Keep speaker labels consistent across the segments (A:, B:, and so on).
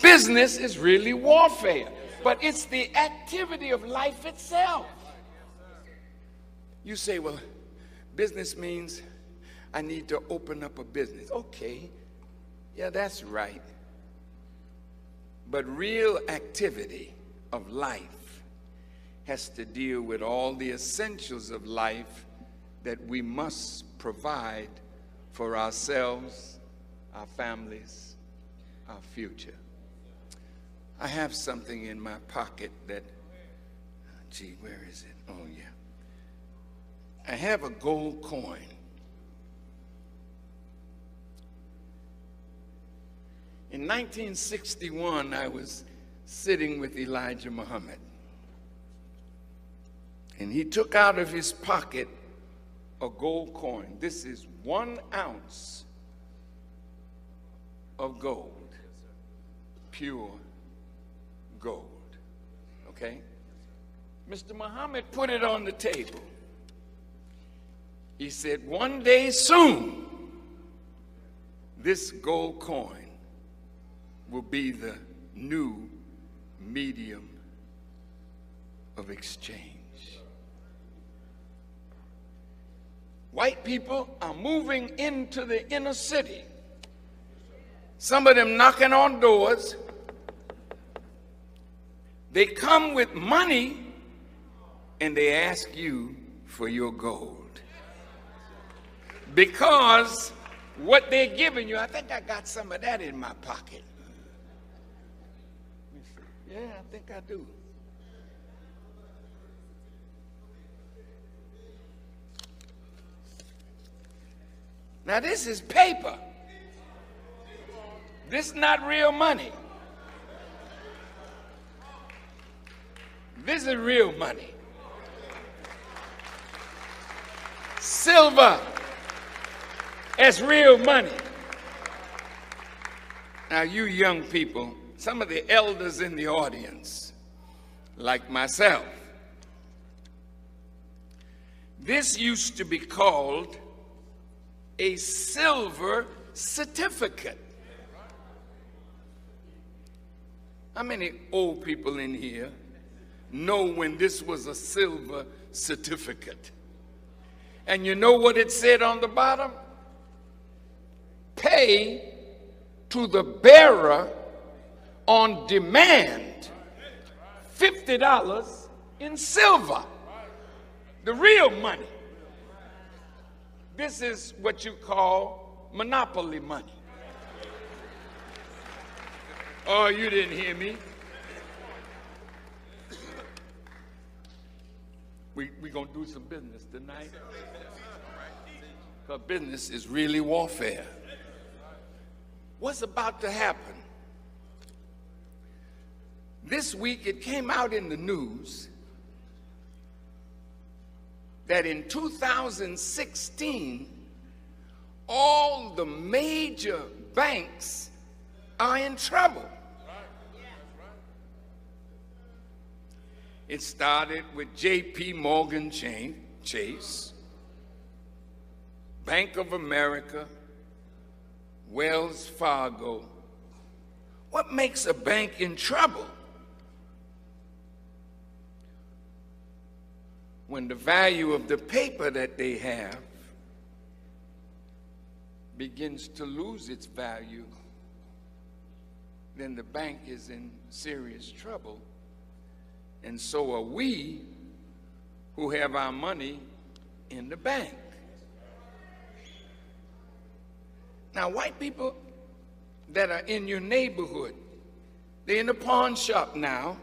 A: business is really warfare, but it's the activity of life itself. You say, well, business means I need to open up a business. Okay, yeah, that's right. But real activity of life has to deal with all the essentials of life that we must provide for ourselves, our families, our future. I have something in my pocket that, gee, where is it? Oh, yeah. I have a gold coin. In 1961, I was sitting with Elijah Muhammad, and he took out of his pocket a gold coin. This is 1 ounce of gold, pure gold, okay? Mr. Muhammad put it on the table. He said, one day soon, this gold coin will be the new medium of exchange. White people are moving into the inner city. Some of them knocking on doors. They come with money and they ask you for your gold. Because what they're giving you, I think I got some of that in my pocket. Yeah, I think I do. Now this is paper. This is not real money. This is real money. Silver as real money. Now you young people, some of the elders in the audience, like myself, this used to be called a silver certificate. How many old people in here know when this was a silver certificate? And you know what it said on the bottom? Pay to the bearer on demand $50 in silver, the real money. This is what you call monopoly money. Oh, you didn't hear me. We're going to do some business tonight. Because business is really warfare. What's about to happen? This week it came out in the news that in 2016, all the major banks are in trouble. It started with J.P. Morgan Chase, Bank of America, Wells Fargo. What makes a bank in trouble? When the value of the paper that they have begins to lose its value, then the bank is in serious trouble. And so are we who have our money in the bank. Now, white people that are in your neighborhood, they're in the pawn shop now,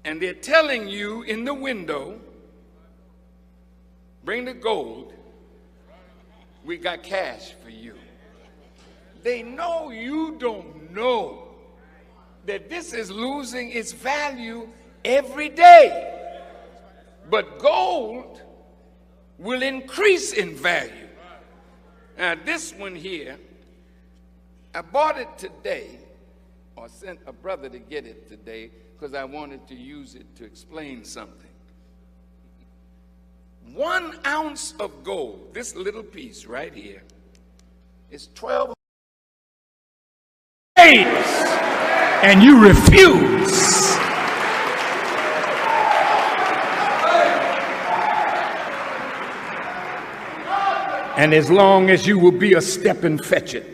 A: and they're telling you in the window, bring the gold, we got cash for you. They know you don't know that this is losing its value every day. But gold will increase in value. Now this one here, I bought it today, or sent a brother to get it today, because I wanted to use it to explain something. 1 ounce of gold, this little piece right here, is 12 slaves, and you refuse. And as long as you will be a step and fetch it,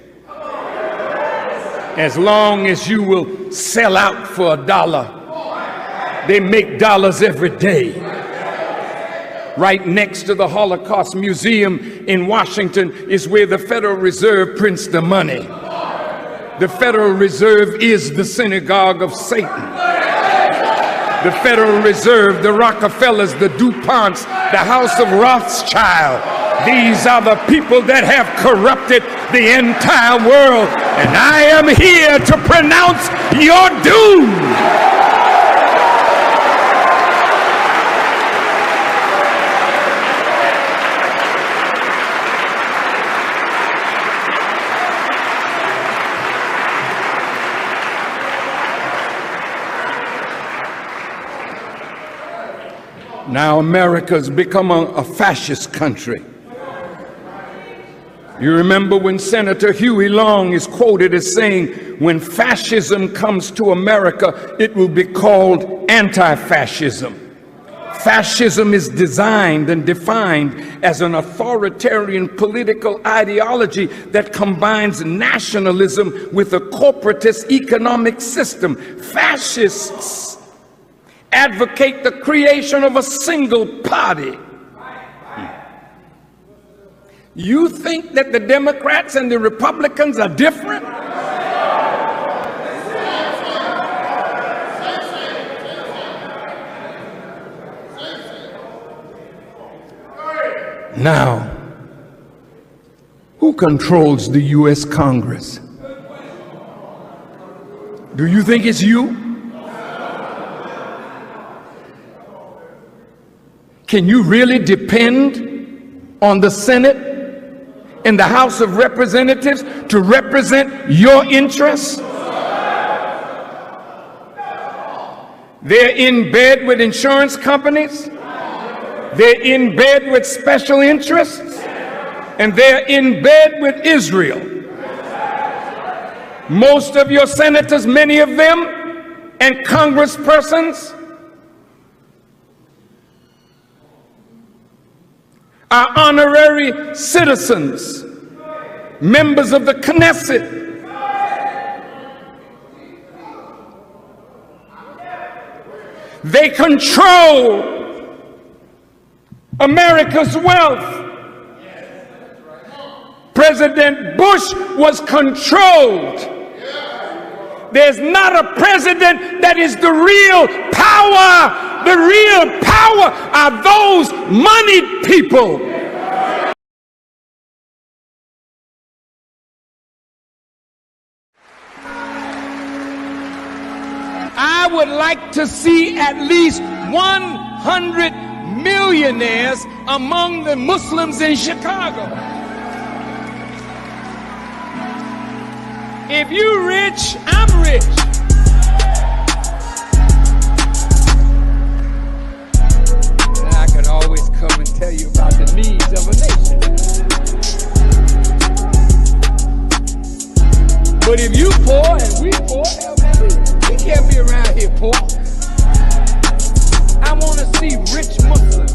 A: as long as you will sell out for $1, they make dollars every day. Right next to the Holocaust Museum in Washington is where the Federal Reserve prints the money. The Federal Reserve is the synagogue of Satan. The Federal Reserve, the Rockefellers, the DuPonts, the House of Rothschild. These are the people that have corrupted the entire world. And I am here to pronounce your doom. Now America's become a fascist country. You remember when Senator Huey Long is quoted as saying, when fascism comes to America, it will be called anti-fascism. Fascism is designed and defined as an authoritarian political ideology that combines nationalism with a corporatist economic system. Fascists advocate the creation of a single party. You think that the Democrats and the Republicans are different? Now, who controls the U.S. Congress? Do you think it's you? Can you really depend on the Senate and the House of Representatives to represent your interests? They're in bed with insurance companies. They're in bed with special interests. And they're in bed with Israel. Most of your senators, many of them, and congresspersons are honorary citizens, members of the Knesset. They control America's wealth. President Bush was controlled. There's not a president that is the real power. The real power are those moneyed people. I would like to see at least 100 millionaires among the Muslims in Chicago. If you're rich, I'm rich. And I can always come and tell you about the needs of a nation. But if you poor and we poor, we can't be around here poor. I want to see rich Muslims.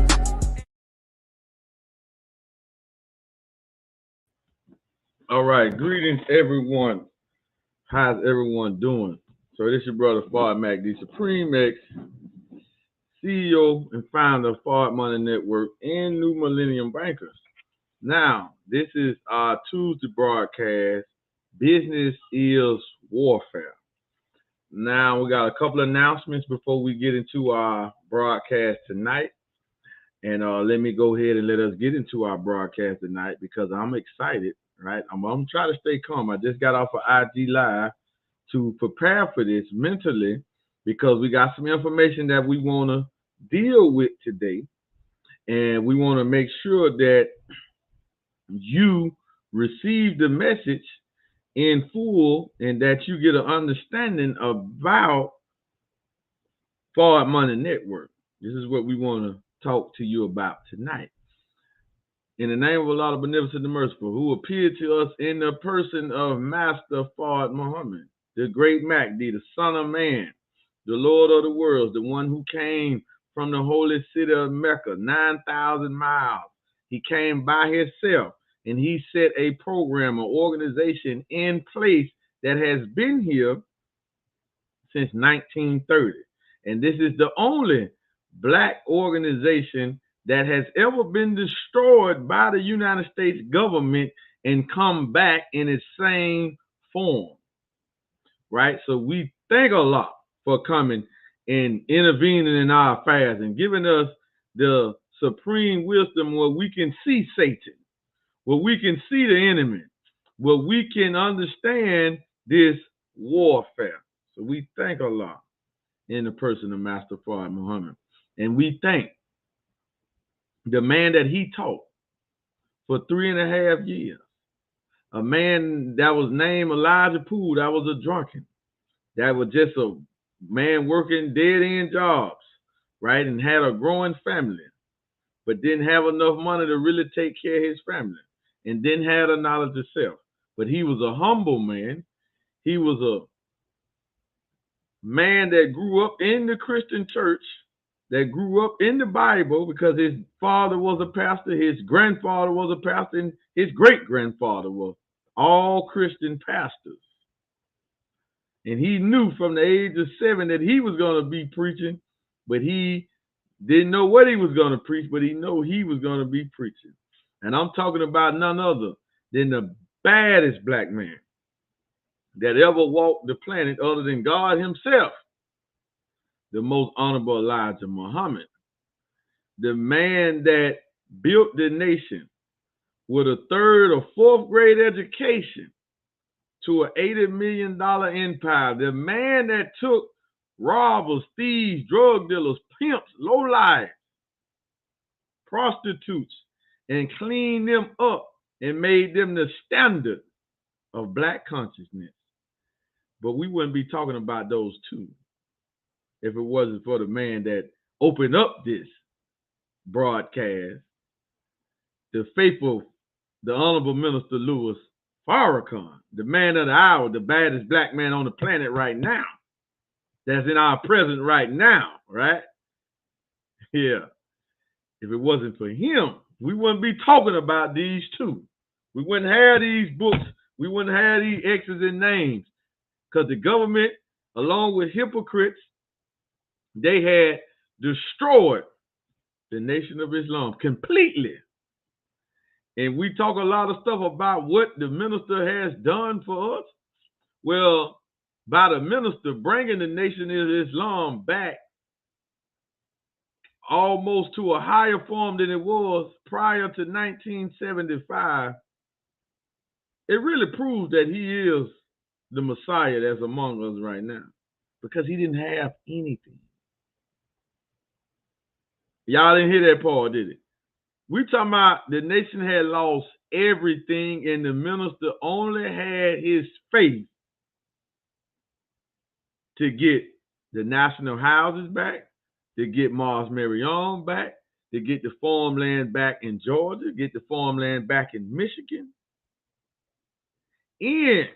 B: All right, greetings everyone. How's everyone doing? So this is your brother Fard Mahdi, Supreme X, CEO and founder of Fard Money Network and New Millennium Bankers. Now, this is our Tuesday broadcast, Business is Warfare. Now, we got a couple of announcements before we get into our broadcast tonight. And let me go ahead and let us get into our broadcast tonight because I'm excited. Right, I'm gonna try to stay calm. I just got off of IG Live to prepare for this mentally because we got some information that we want to deal with today, and we want to make sure that you receive the message in full and that you get an understanding about Fard Money Network. This is what we want to talk to you about tonight. In the name of Allah, the Beneficent and Merciful, who appeared to us in the person of Master Fard Muhammad, the great Mahdi, the Son of Man, the Lord of the worlds, the one who came from the holy city of Mecca, 9,000 miles. He came by himself, and he set a program, an organization in place that has been here since 1930. And this is the only black organization that has ever been destroyed by the United States government and come back in its same form, right? So we thank Allah for coming and intervening in our affairs and giving us the supreme wisdom where we can see Satan, where we can see the enemy, where we can understand this warfare. So we thank Allah in the person of Master Prophet Muhammad. And we thank the man that he taught for 3.5 years, a man that was named Elijah Poole, that was a drunken, that was just a man working dead-end jobs, right, and had a growing family, but didn't have enough money to really take care of his family, and didn't have the knowledge of self. But he was a humble man. He was a man that grew up in the Christian church, that grew up in the Bible because his father was a pastor, his grandfather was a pastor, and his great-grandfather was all Christian pastors. And he knew from the age of 7 that he was going to be preaching, but he didn't know what he was going to preach, but he knew he was going to be preaching. And I'm talking about none other than the baddest black man that ever walked the planet other than God himself, the most honorable Elijah Muhammad, the man that built the nation with a 3rd or 4th grade education to an $80 million empire, the man that took robbers, thieves, drug dealers, pimps, lowlife, prostitutes, and cleaned them up and made them the standard of black consciousness. But we wouldn't be talking about those two if it wasn't for the man that opened up this broadcast, the faithful, the Honorable Minister Louis Farrakhan, the man of the hour, the baddest black man on the planet right now, that's in our present right now, right? Yeah. If it wasn't for him, we wouldn't be talking about these two. We wouldn't have these books. We wouldn't have these X's and names, because the government, along with hypocrites, they had destroyed the Nation of Islam completely. And we talk a lot of stuff about what the minister has done for us. Well, by the minister bringing the Nation of Islam back almost to a higher form than it was prior to 1975, it really proves that he is the Messiah that's among us right now, because he didn't have anything. Y'all didn't hear that part, did it? We talking about the nation had lost everything, and the minister only had his faith to get the national houses back, to get Mars Marion back, to get the farmland back in Georgia, get the farmland back in Michigan. In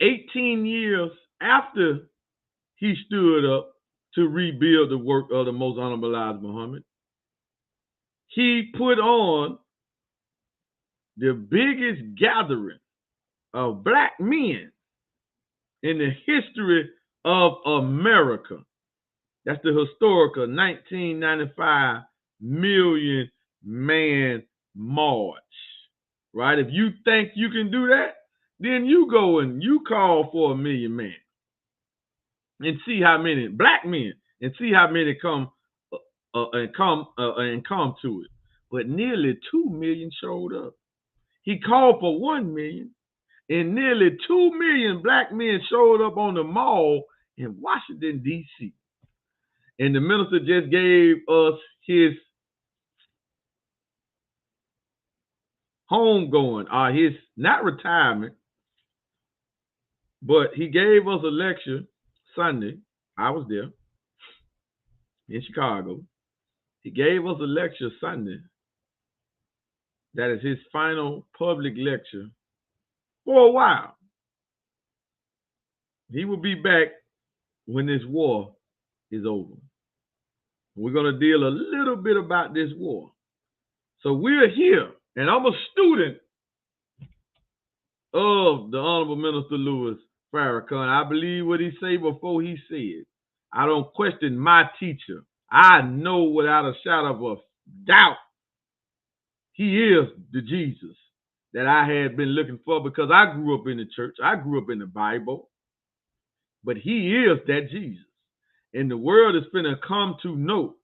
B: 18 years after he stood up to rebuild the work of the most honorable Elijah Muhammad, he put on the biggest gathering of black men in the history of America. That's the historical 1995 Million Man March, right? If you think you can do that, then you go and you call for 1 million men and see how many black men, and see how many come to it. But nearly 2 million showed up. He called for 1 million, and nearly 2 million black men showed up on the mall in Washington, D.C. And the minister just gave us his homegoing, or his, not retirement, but he gave us a lecture Sunday. I was there in Chicago. He gave us a lecture Sunday. That is his final public lecture for a while. He will be back when this war is over. We're going to deal a little bit about this war. So we're here, and I'm a student of the Honorable Minister Louis Farrakhan. I believe what he said before he said. I don't question my teacher. I know without a shadow of a doubt he is the Jesus that I had been looking for, because I grew up in the church. I grew up in the Bible. But he is that Jesus. And the world is finna come to know.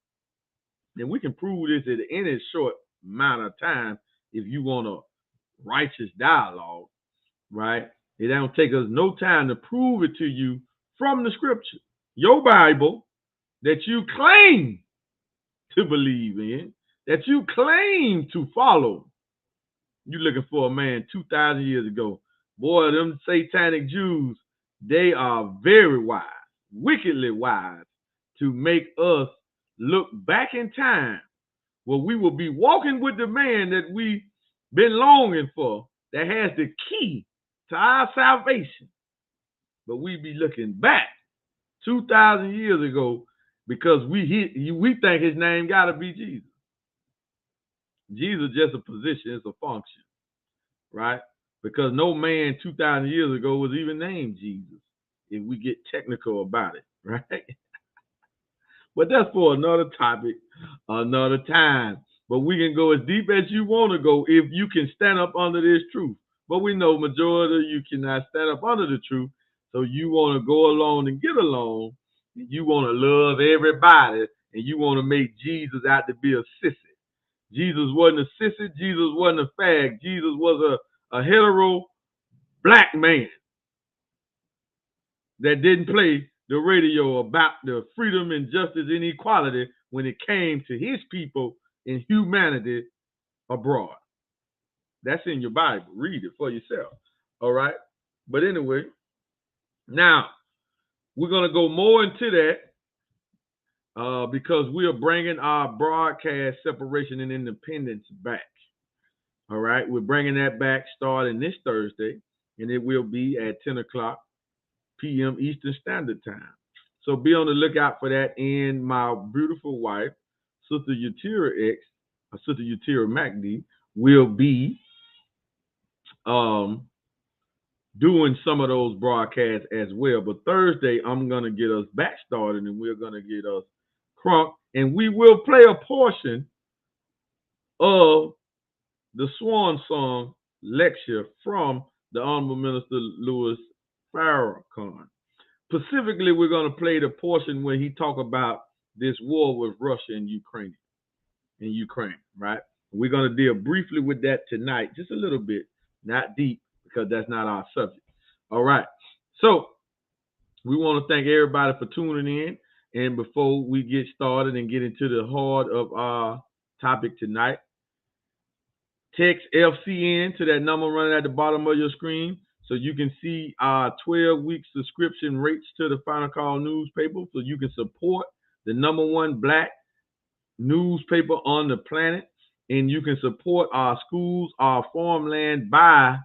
B: And we can prove this in any short amount of time if you want a righteous dialogue, right? It don't take us no time to prove it to you from the scripture. Your Bible that you claim to believe in, that you claim to follow. You're looking for a man 2,000 years ago. Boy, them satanic Jews, they are very wise, wickedly wise, to make us look back in time where we will be walking with the man that we've been longing for, that has the key to our salvation. But we be looking back 2,000 years ago because we think his name got to be Jesus. Jesus is just a position, it's a function, right? Because no man 2,000 years ago was even named Jesus, if we get technical about it, right? But that's for another topic, another time. But we can go as deep as you want to go if you can stand up under this truth. But we know majority of you cannot stand up under the truth. So you want to go along and get along. And you want to love everybody. And you want to make Jesus out to be a sissy. Jesus wasn't a sissy. Jesus wasn't a fag. Jesus was a hetero black man that didn't play the radio about the freedom and justice and equality when it came to his people and humanity abroad. That's in your Bible. Read it for yourself. All right. But anyway, now we're going to go more into that because we are bringing our broadcast separation and independence back. All right. We're bringing that back starting this Thursday, and it will be at 10 o'clock p.m. Eastern Standard Time. So be on the lookout for that. And my beautiful wife, Sister Yatira Sister Yatira Mahdi, will be doing some of those broadcasts as well. But Thursday, I'm going to get us back started, and we're going to get us crunk. And we will play a portion of the Swan Song lecture from the Honorable Minister Louis Farrakhan. Specifically, we're going to play the portion where he talk about this war with Russia and Ukraine, right? We're going to deal briefly with that tonight, just a little bit, not deep, because that's not our subject. All right. So we want to thank everybody for tuning in. And before we get started and get into the heart of our topic tonight, text FCN to that number running at the bottom of your screen so you can see our 12-week subscription rates to the Final Call newspaper, so you can support the #1 black newspaper on the planet, and you can support our schools, our farmland by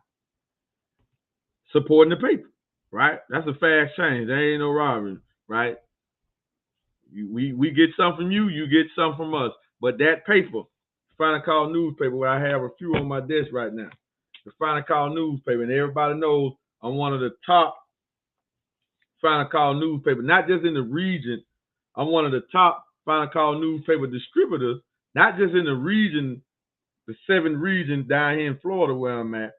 B: supporting the paper, right? That's a fast change. There ain't no robbery, right? We get some from you, you get some from us. But that paper, Final Call newspaper, where I have a few on my desk right now, the Final Call newspaper, and everybody knows I'm one of the top Final Call newspaper, not just in the region. I'm one of the top Final Call newspaper distributors, not just in the region, the 7 regions down here in Florida where I'm at,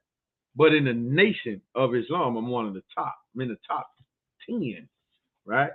B: but in the nation of Islam. I'm one of the top. I'm in the top 10, right?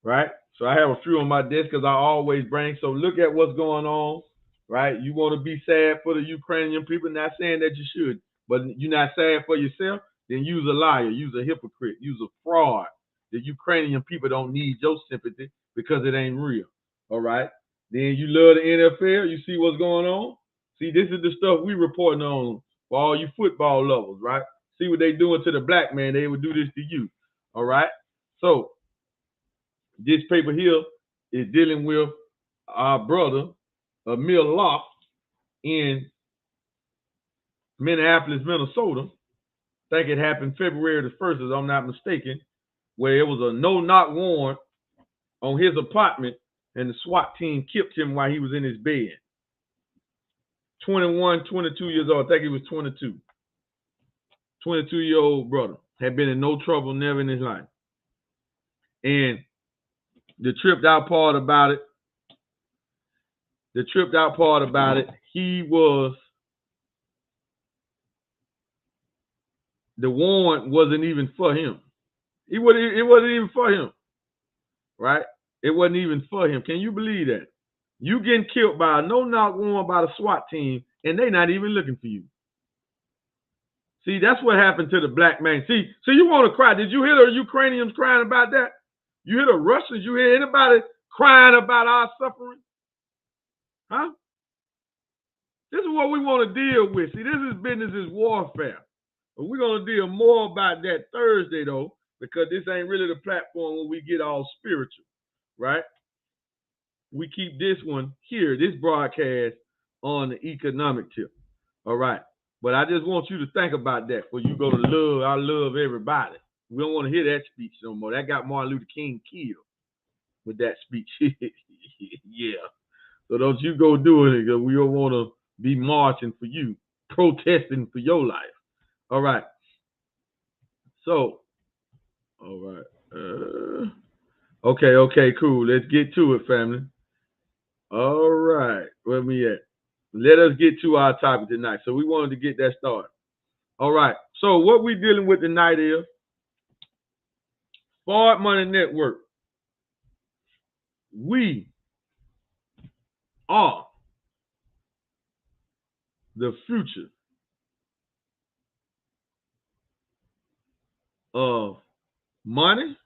B: Right? So I have a few on my desk because I always bring. So look at what's going on, right? You want to be sad for the Ukrainian people, not saying that you should, but you're not sad for yourself, then use a liar, use a hypocrite, use a fraud. The Ukrainian people don't need your sympathy because it ain't real, all right? Then you love the NFL, you see what's going on? See, this is the stuff we reporting on for all you football lovers, right? See what they doing to the black man, they would do this to you, all right? So this paper here is dealing with our brother, Emil Locke, in Minneapolis, Minnesota. I think it happened February the 1st, if I'm not mistaken. where it was a no-knock warrant on his apartment, and the SWAT team killed him while he was in his bed. 21, 22 years old. I think he was 22. 22-year-old brother. Had been in no trouble never in his life. And the tripped out part about it, he was, the warrant wasn't even for him. It wasn't even for him, right? It wasn't even for him. Can you believe that? You getting killed by a no-knock warrant by the SWAT team, and they not even looking for you. See, that's what happened to the black man. See, so you want to cry. Did you hear the Ukrainians crying about that? You hear the Russians? You hear anybody crying about our suffering? Huh? This is what we want to deal with. See, this is business is warfare. But we're going to deal more about that Thursday, though, because this ain't really the platform where we get all spiritual, right? We keep this one here, this broadcast, on the economic tip. All right. But I just want you to think about that before you go to love. I love everybody. We don't want to hear that speech no more. That got Martin Luther King killed with that speech. Yeah. So don't you go doing it, because we don't want to be marching for you, protesting for your life. All right. So, all right. Okay, cool. Let's get to it, family. All right. Where we at? Let us get to our topic tonight. So we wanted to get that started. All right. So what we're dealing with tonight is Smart Money Network. We are the future of money,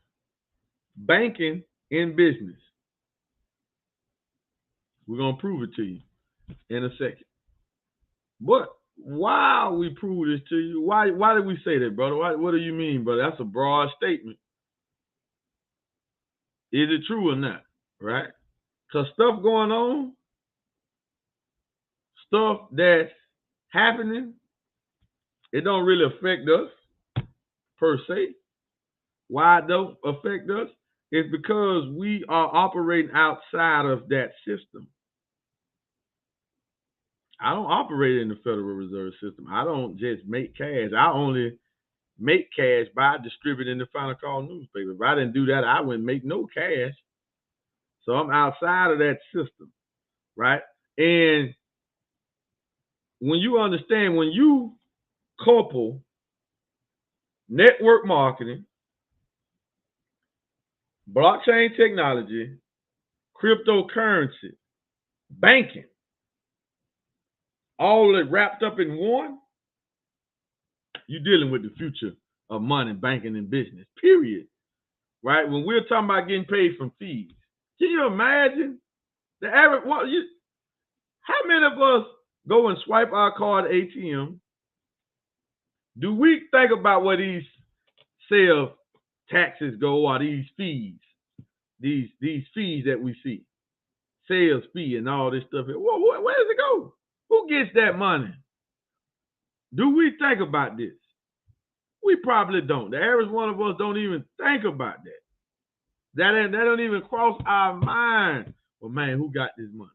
B: banking, and business. We're going to prove it to you in a second. But why we prove this to you? Why did we say that, brother? What do you mean, brother? That's a broad statement. Is it true or not? Right? Because stuff going on, stuff that's happening, it don't really affect us per se. Why it don't affect us? It's because we are operating outside of that system. I don't operate in the Federal Reserve System. I don't just make cash. I only make cash by distributing the Final Call newspaper. If I didn't do that, I wouldn't make no cash. So I'm outside of that system, right? And when you understand, when you couple network marketing, blockchain technology, cryptocurrency, banking, all that wrapped up in one, you're dealing with the future of money, banking, and business, period. Right? When we're talking about getting paid from fees, can you imagine the average? How many of us go and swipe our card at ATM? Do we think about where these sales taxes go, or these fees, these fees that we see, sales fee and all this stuff? Where does it go? Who gets that money? Do we think about this? We probably don't. The average one of us don't even think about that. That don't even cross our mind. Well, man, who got this money?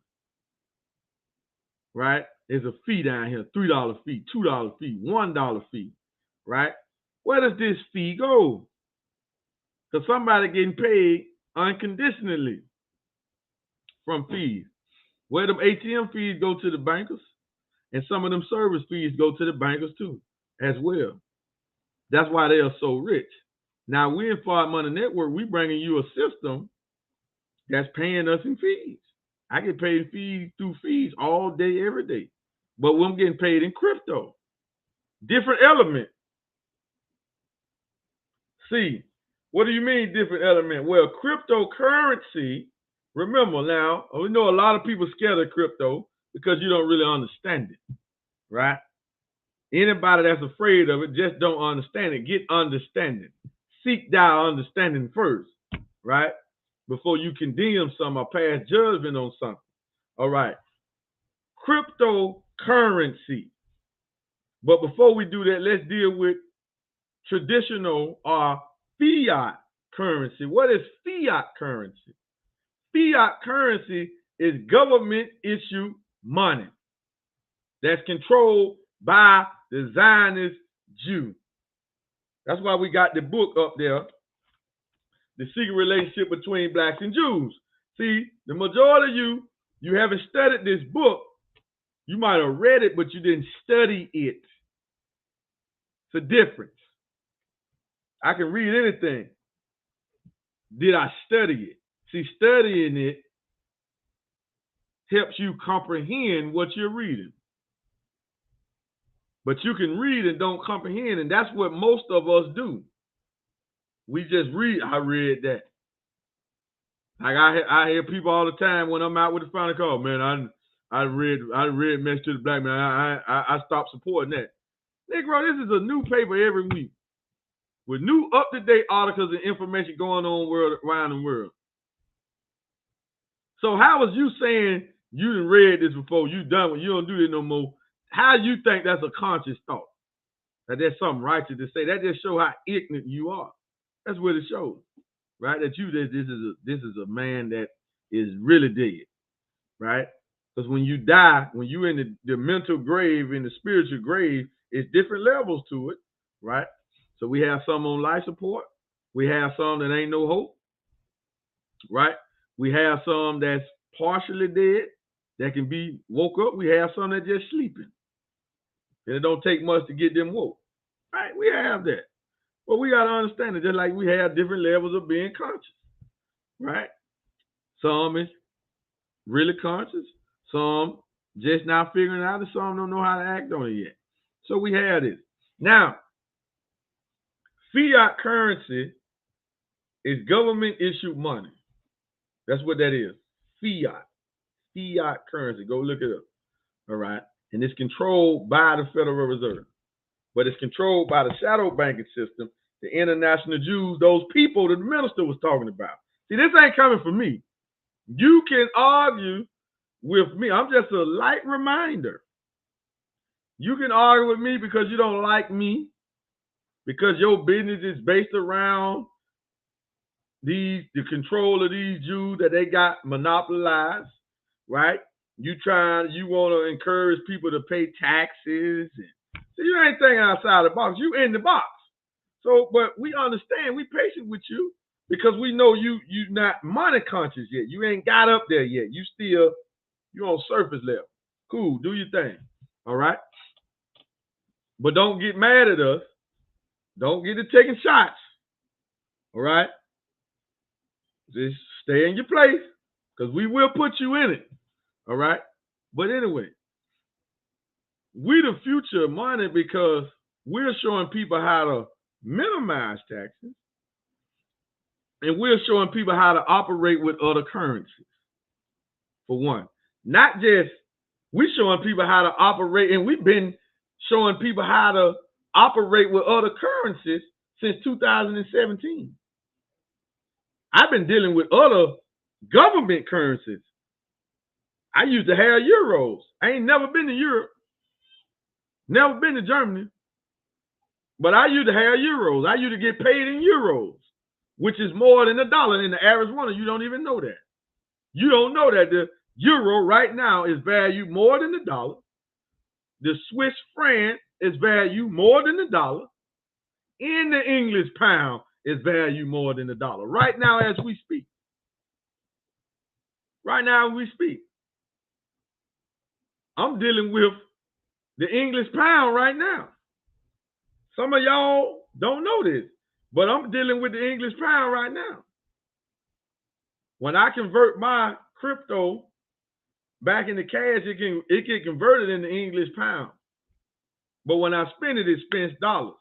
B: Right? There's a fee down here, $3 fee, $2 fee, $1 fee, right? Where does this fee go? Because somebody getting paid unconditionally from fees. Where them ATM fees go to the bankers, and some of them service fees go to the bankers too, as well. That's why they are so rich. Now, we in Smart Money Network, we bringing you a system that's paying us in fees. I get paid fees through fees all day, every day. But I'm getting paid in crypto. Different element. See, what do you mean different element? Well, cryptocurrency, remember now, we know a lot of people scared of crypto because you don't really understand it, right? Anybody that's afraid of it just don't understand it. Get understanding. Seek thou understanding first, right? Before you condemn something or pass judgment on something. All right. Cryptocurrency. But before we do that, let's deal with traditional or fiat currency. What is fiat currency? Fiat currency is government issued money that's controlled by the Zionist Jew. That's why we got the book up there, The Secret Relationship Between Blacks and Jews. See, the majority of you haven't studied this book. You might have read it, but you didn't study it. It's a difference. I can read anything. Did I study it? See, studying it helps you comprehend what you're reading. But you can read and don't comprehend, and that's what most of us do. We just read. I read that. Like I hear people all the time when I'm out with the final call, man, I read Message to the Black Man. I stopped supporting that. Negro, this is a new paper every week with new up-to-date articles and information going on around the world. So how was you saying you done read this before, you done when you don't do this no more? How you think that's a conscious thought? That there's something righteous to say? That just shows how ignorant you are. That's what it shows, right? That this is a man that is really dead, right? Because when you die, when you're in the mental grave, in the spiritual grave, it's different levels to it, right? So we have some on life support. We have some that ain't no hope, right? We have some that's partially dead that can be woke up. We have some that just sleeping. And it don't take much to get them woke, right? We have that. But we got to understand it, just like we have different levels of being conscious, right? Some is really conscious. Some just now figuring out it. Some don't know how to act on it yet. So we have this. Now, fiat currency is government issued money. That's what that is. Fiat currency. Go look it up. All right. And it's controlled by the Federal Reserve. But it's controlled by the shadow banking system, the international Jews, those people that the minister was talking about. See, this ain't coming from me. You can argue with me. I'm just a light reminder. You can argue with me because you don't like me, because your business is based around the control of these Jews that they got monopolized, right? You want to encourage people to pay taxes. So you ain't thinking outside the box. You in the box. So, but we understand. We patient with you because we know you not money conscious yet. You ain't got up there yet. You on surface level. Cool. Do your thing. All right. But don't get mad at us. Don't get to taking shots. All right. Just stay in your place because we will put you in it. All right. But anyway, we the future of money because we're showing people how to minimize taxes, and we're showing people how to operate with other currencies. For one, not just we're showing people how to operate, and we've been showing people how to operate with other currencies since 2017. I've been dealing with other government currencies. I used to have euros. I ain't never been to Europe, never been to Germany, but I used to have euros. I used to get paid in euros, which is more than $1. In the average one, you don't even know that. You don't know that the euro right now is valued more than $1. The Swiss franc is valued more than $1. And the English pound is valued more than $1 right now as we speak. Right now as we speak. I'm dealing with the English pound right now. Some of y'all don't know this, but I'm dealing with the English pound right now. When I convert my crypto back into cash, it get converted into English pound. But when I spend it, it spends dollars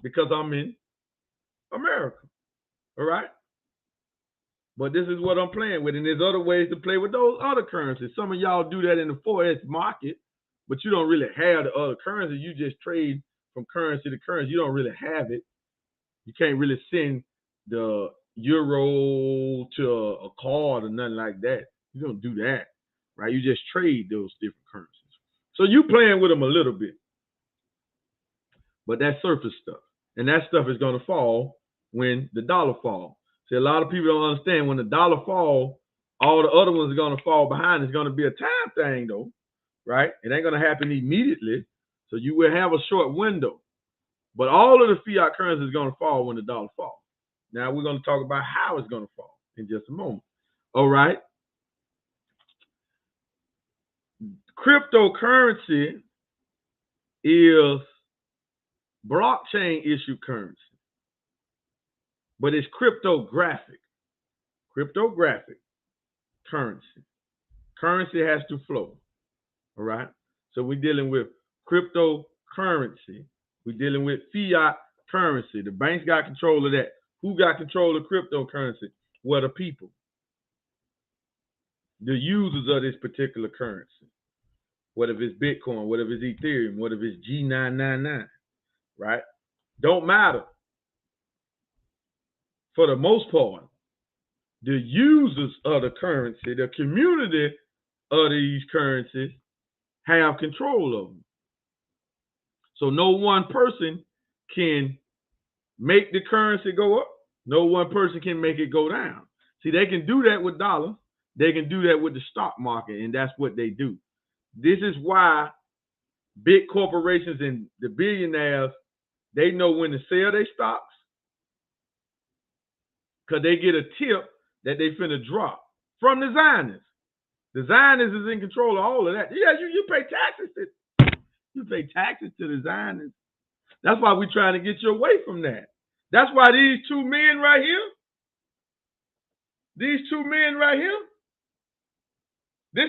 B: because I'm in America. All right? But this is what I'm playing with. And there's other ways to play with those other currencies. Some of y'all do that in the Forex market, but you don't really have the other currency. You just trade from currency to currency. You don't really have it. You can't really send the euro to a card or nothing like that. You don't do that, right? You just trade those different currencies. So you playing with them a little bit. But that's surface stuff. And that stuff is going to fall when the dollar falls. See, a lot of people don't understand when the dollar falls, all the other ones are going to fall behind. It's going to be a time thing, though, right? It ain't going to happen immediately. So you will have a short window. But all of the fiat currency is going to fall when the dollar falls. Now we're going to talk about how it's going to fall in just a moment. All right. Cryptocurrency is blockchain issued currency, but it's cryptographic. Cryptographic currency. Currency has to flow. All right. So we're dealing with cryptocurrency. We're dealing with fiat currency. The banks got control of that. Who got control of cryptocurrency? Well, the people. The users of this particular currency. What if it's Bitcoin? What if it's Ethereum? What if it's G999? Right? Don't matter. For the most part, the users of the currency, the community of these currencies have control of them. So no one person can make the currency go up. No one person can make it go down. See, they can do that with dollars. They can do that with the stock market, and that's what they do. This is why big corporations and the billionaires, they know when to sell their stocks because they get a tip that they finna drop from the Zionists. The Zionists is in control of all of that. Yeah, you pay taxes to the Zionists. That's why we're trying to get you away from that. That's why these two men right here, this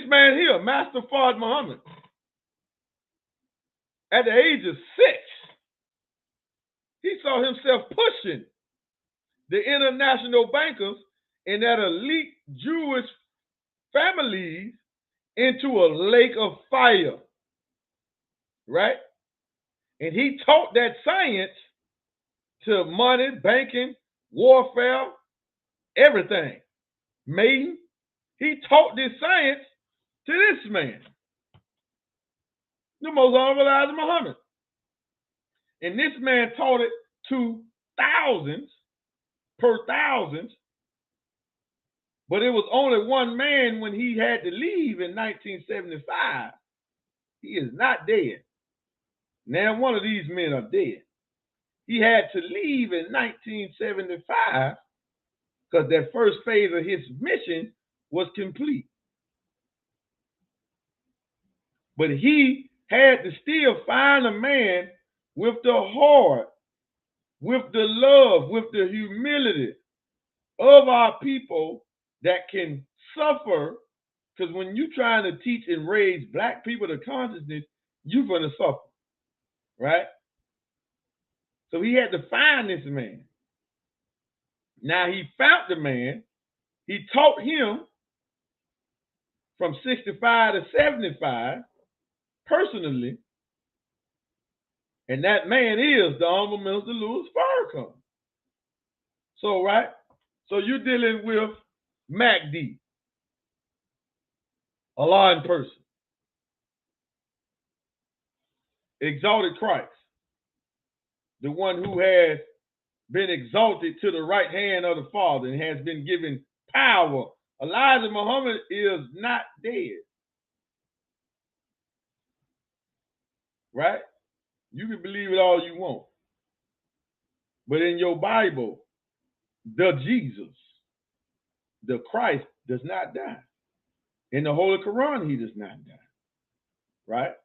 B: man here, Master Fard Muhammad, at the age of 6, he saw himself pushing the international bankers and that elite Jewish families into a lake of fire, right? And he taught that science to money, banking, warfare, everything. Mating. He taught this science to this man, the most honorable Elijah Muhammad. And this man taught it to thousands per thousands. But it was only one man when he had to leave in 1975. He is not dead. Now one of these men are dead. He had to leave in 1975 because that first phase of his mission was complete. But he had to still find a man with the heart, with the love, with the humility of our people that can suffer. Because when you're trying to teach and raise black people to consciousness, you're going to suffer, right? So he had to find this man. Now he found the man. He taught him from 65 to 75 personally. And that man is the Honorable Minister Louis Farrakhan. So, right? So you're dealing with Mahdi, Allah in person. Exalted Christ, the one who has been exalted to the right hand of the Father and has been given power. Elijah Muhammad is not dead. Right? You can believe it all you want. But in your Bible, the Jesus, the Christ, does not die. In the Holy Quran, he does not die. Right?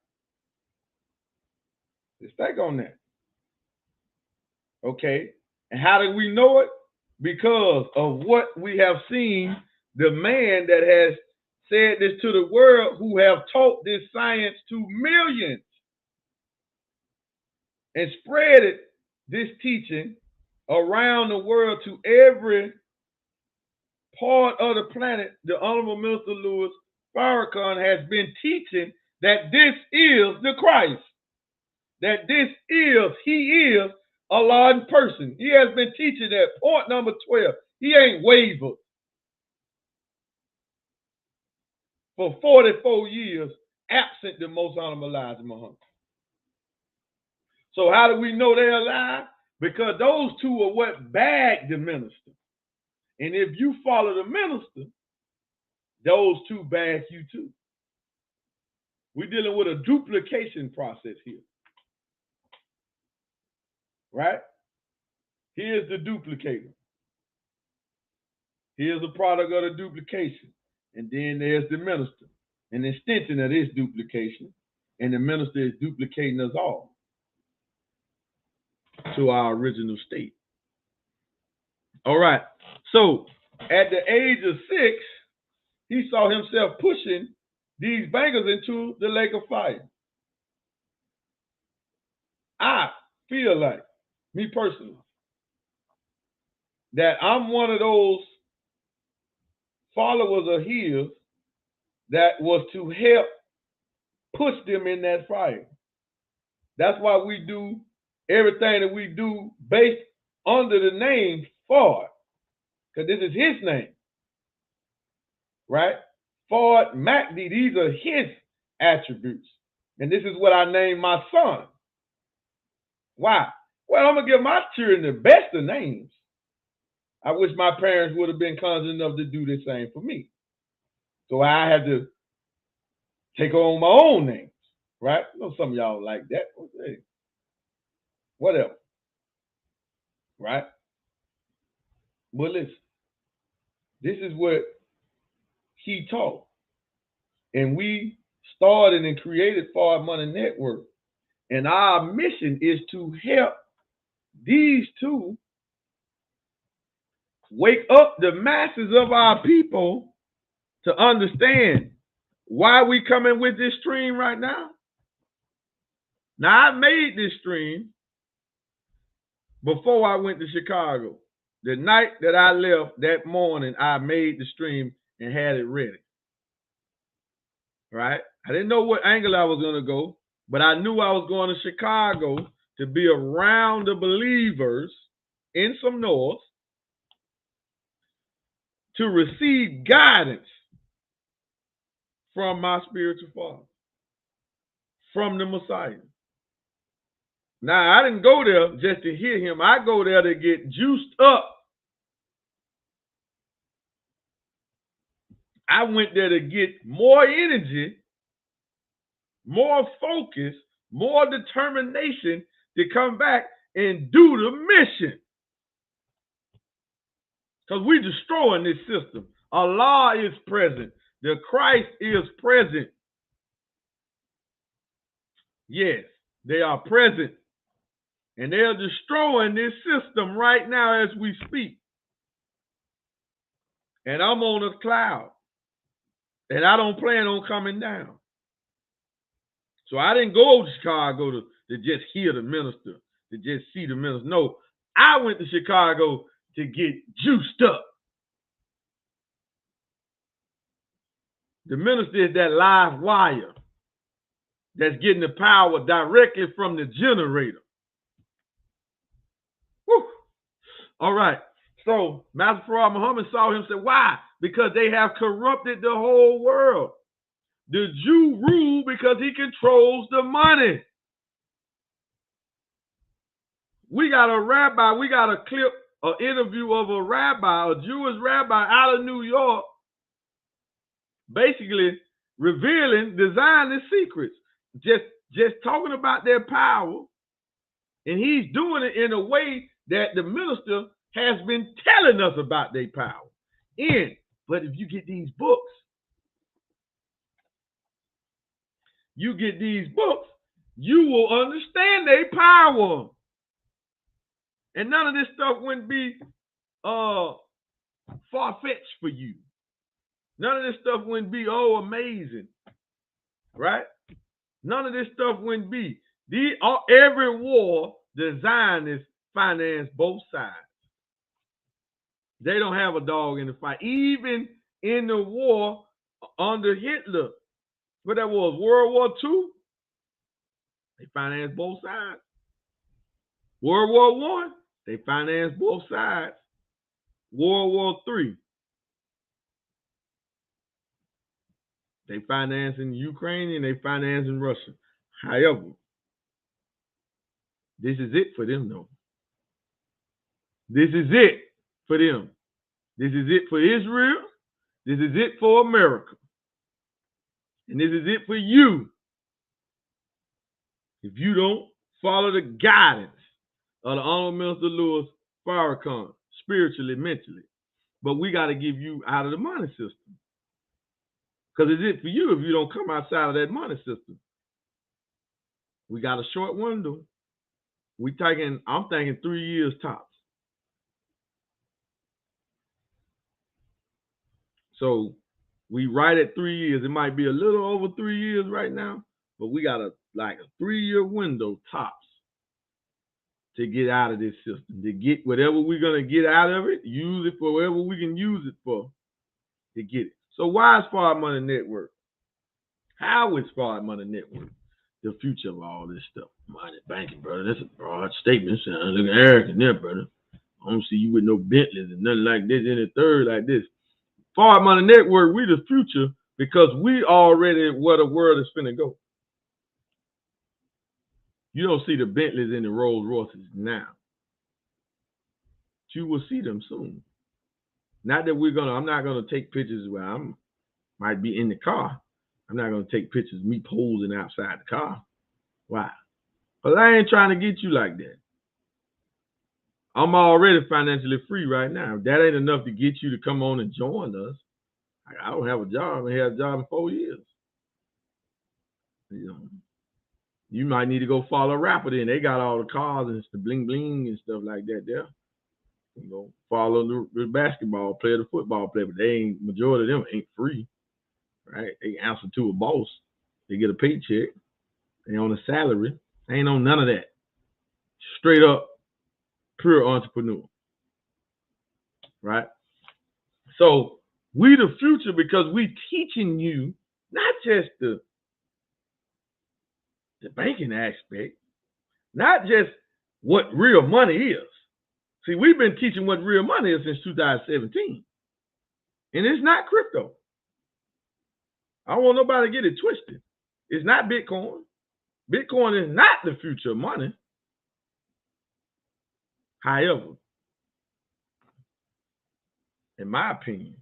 B: Let's think on that. Okay. And how do we know it? Because of what we have seen, the man that has said this to the world, who have taught this science to millions and spread it, this teaching around the world to every part of the planet. The Honorable Minister Louis Farrakhan has been teaching that this is the Christ, that he is Allah in person. He has been teaching that. Point number 12. He ain't wavered for 44 years, absent the most honorable Elijah Muhammad. So how do we know they're alive? Because those two are what bagged the minister. And if you follow the minister, those two bash you too. We're dealing with a duplication process here. Right? Here's the duplicator. Here's a product of the duplication. And then there's the minister, an extension of this duplication. And the minister is duplicating us all to our original state. All right. So at the age of 6, he saw himself pushing these bankers into the lake of fire. I feel like, me personally, that I'm one of those followers of his that was to help push them in that fire. That's why we do everything that we do based under the name Ford, because this is his name, right? Ford, Mahdi, these are his attributes. And this is what I named my son. Why? Well, I'm going to give my children the best of names. I wish my parents would have been conscious enough to do the same for me. So I had to take on my own names, right? I know some of y'all like that. Hey, whatever, right? But listen, this is what he taught. And we started and created Forward Money Network. And our mission is to help these two wake up the masses of our people to understand why we coming with this stream right now. Now, I made this stream before I went to Chicago. The night that I left that morning, I made the stream and had it ready. Right? I didn't know what angle I was going to go, but I knew I was going to Chicago to be around the believers in some north to receive guidance from my spiritual father, from the Messiah. Now, I didn't go there just to hear him. I go there to get juiced up. I went there to get more energy, more focus, more determination to come back and do the mission. Because we're destroying this system. Allah is present. The Christ is present. Yes, they are present. And they're destroying this system right now as we speak. And I'm on a cloud. And I don't plan on coming down. So I didn't go to Chicago to just hear the minister, to just see the minister. No, I went to Chicago to get juiced up. The minister is that live wire that's getting the power directly from the generator. Whew. All right. So Master Farad Muhammad saw him and said, why? Because they have corrupted the whole world. The Jew rule because he controls the money. We got a rabbi, we got a clip, an interview of a rabbi, a Jewish rabbi out of New York, basically revealing the Zionist secrets, just talking about their power. And he's doing it in a way that the minister has been telling us about their power. But if you get these books, you will understand their power. And none of this stuff wouldn't be far-fetched for you. None of this stuff wouldn't be, amazing. Right? None of this stuff wouldn't be. Every war, the Zionists finance both sides. They don't have a dog in the fight. Even in the war under Hitler, what that was, World War II, they financed both sides. World War I, they financed both sides. World War III, they financing Ukraine and they financing Russia. However, this is it for them, though. This is it for them. This is it for Israel. This is it for America. And this is it for you. If you don't follow the guidance of the Honorable Minister Louis Farrakhan, spiritually, mentally. But we got to give you out of the money system. Because it's it for you if you don't come outside of that money system. We got a short window. I'm thinking 3 years tops. So we right at 3 years. It might be a little over 3 years right now, but we got a 3-year window tops to get out of this system, to get whatever we're going to get out of it, use it for whatever we can use it for, to get it. So why is Smart Money Network? How is Smart Money Network the future of all this stuff? Money banking, brother. That's a broad statement. Look at Eric in there, brother. I don't see you with no Bentleys and nothing like this, any third like this. Smart Money Network, we the future because we already where the world is finna go. You don't see the Bentleys and the Rolls Royces now. You will see them soon. Not that I'm not gonna take pictures where I might be in the car. I'm not gonna take pictures of me posing outside the car. Why? Because I ain't trying to get you like that. I'm already financially free right now. That ain't enough to get you to come on and join us. I don't have a job. I had a job in 4 years. You might need to go follow a rapper then. They got all the cars and the bling bling and stuff like that there. Follow the basketball player, the football player, but majority of them ain't free. Right? They answer to a boss. They get a paycheck. They on a salary. They ain't on none of that. Straight up, pure entrepreneur. Right? So we the future because we teaching you not just the banking aspect, not just what real money is. See, we've been teaching what real money is since 2017. And it's not crypto. I don't want nobody to get it twisted. It's not Bitcoin. Bitcoin is not the future of money. However, in my opinion,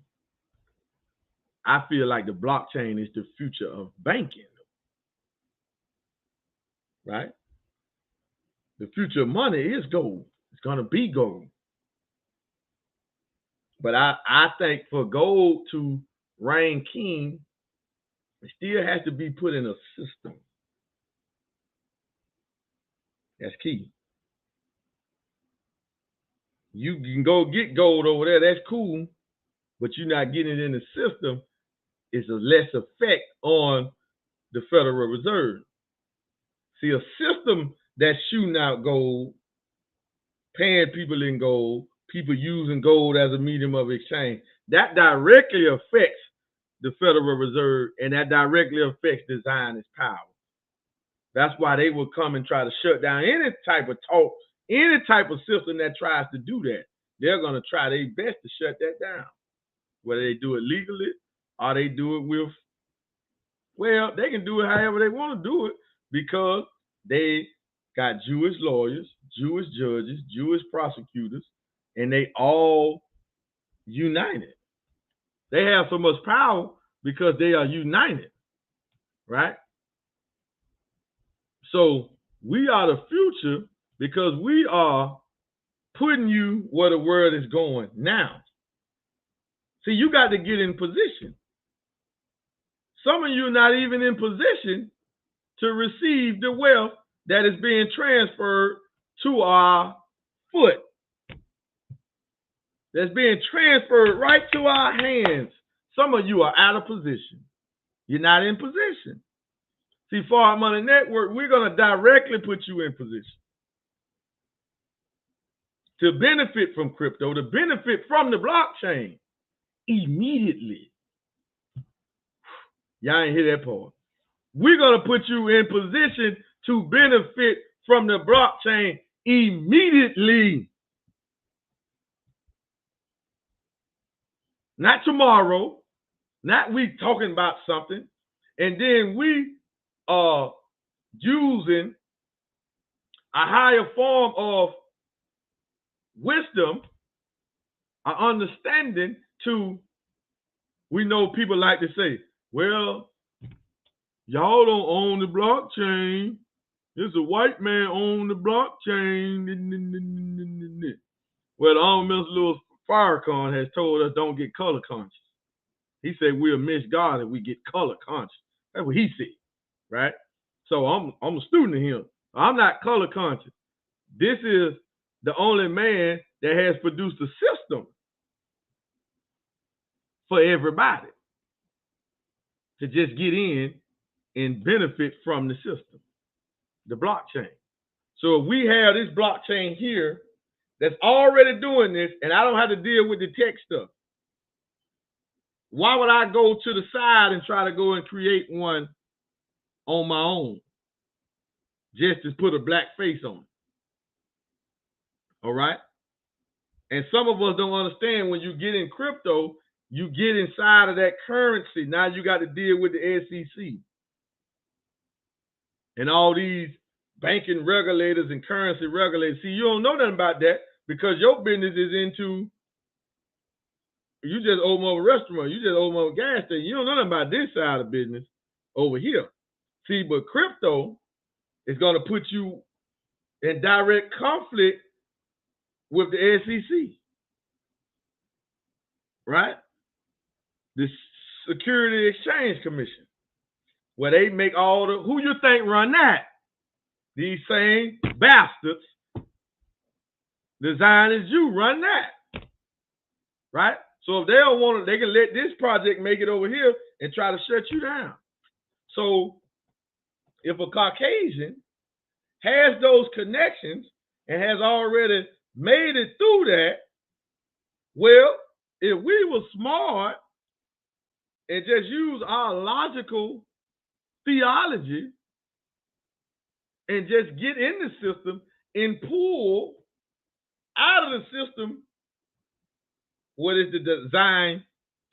B: I feel like the blockchain is the future of banking. Right? The future of money is gold. It's going to be gold. But I think for gold to reign king, it still has to be put in a system. That's key. You can go get gold over there. That's cool. But you're not getting it in the system. It's a less effect on the Federal Reserve. See, a system that's shooting out gold, paying people in gold, people using gold as a medium of exchange, that directly affects the Federal Reserve, and that directly affects the Zionist power. That's why they will come and try to shut down any type of talk, any type of system that tries to do that. They're going to try their best to shut that down. Whether they do it legally or they do it with, well, they can do it however they want to do it because they got Jewish lawyers, Jewish judges, Jewish prosecutors, and they all united. They have so much power because they are united, right? So we are the future because we are putting you where the world is going now. See, you got to get in position. Some of you are not even in position to receive the wealth that is being transferred to our foot. That's being transferred right to our hands. Some of you are out of position. You're not in position. See, Smart Money Network, we're going to directly put you in position to benefit from crypto, to benefit from the blockchain immediately. Y'all ain't hear that part. We're going to put you in position to benefit from the blockchain immediately. Not tomorrow, not we talking about something, and then we are using a higher form of wisdom, an understanding to, we know people like to say, well, y'all don't own the blockchain. It's a white man own the blockchain. Well, the Honorable Mr. Louis Farrakhan has told us don't get color conscious. He said we'll miss God if we get color conscious. That's what he said, right? So I'm a student of him. I'm not color conscious. This is the only man that has produced a system for everybody to just get in and benefit from the system, the blockchain. So if we have this blockchain here that's already doing this, and I don't have to deal with the tech stuff, why would I go to the side and try to go and create one on my own just to put a black face on it? All right? And some of us don't understand, when you get in crypto, you get inside of that currency. Now you got to deal with the SEC and all these banking regulators and currency regulators. See, you don't know nothing about that because your business is into, you just open up a restaurant, you just open up a gas station. You don't know nothing about this side of business over here. See, but crypto is going to put you in direct conflict with the SEC, right? The Security Exchange Commission, where they make all the, who you think run that? These same bastards, the Zionist Jew run that, right? So if they don't want it, they can let this project make it over here and try to shut you down. So if a Caucasian has those connections and has already made it through that, well, if we were smart and just use our logical theology and just get in the system and pull out of the system what is the design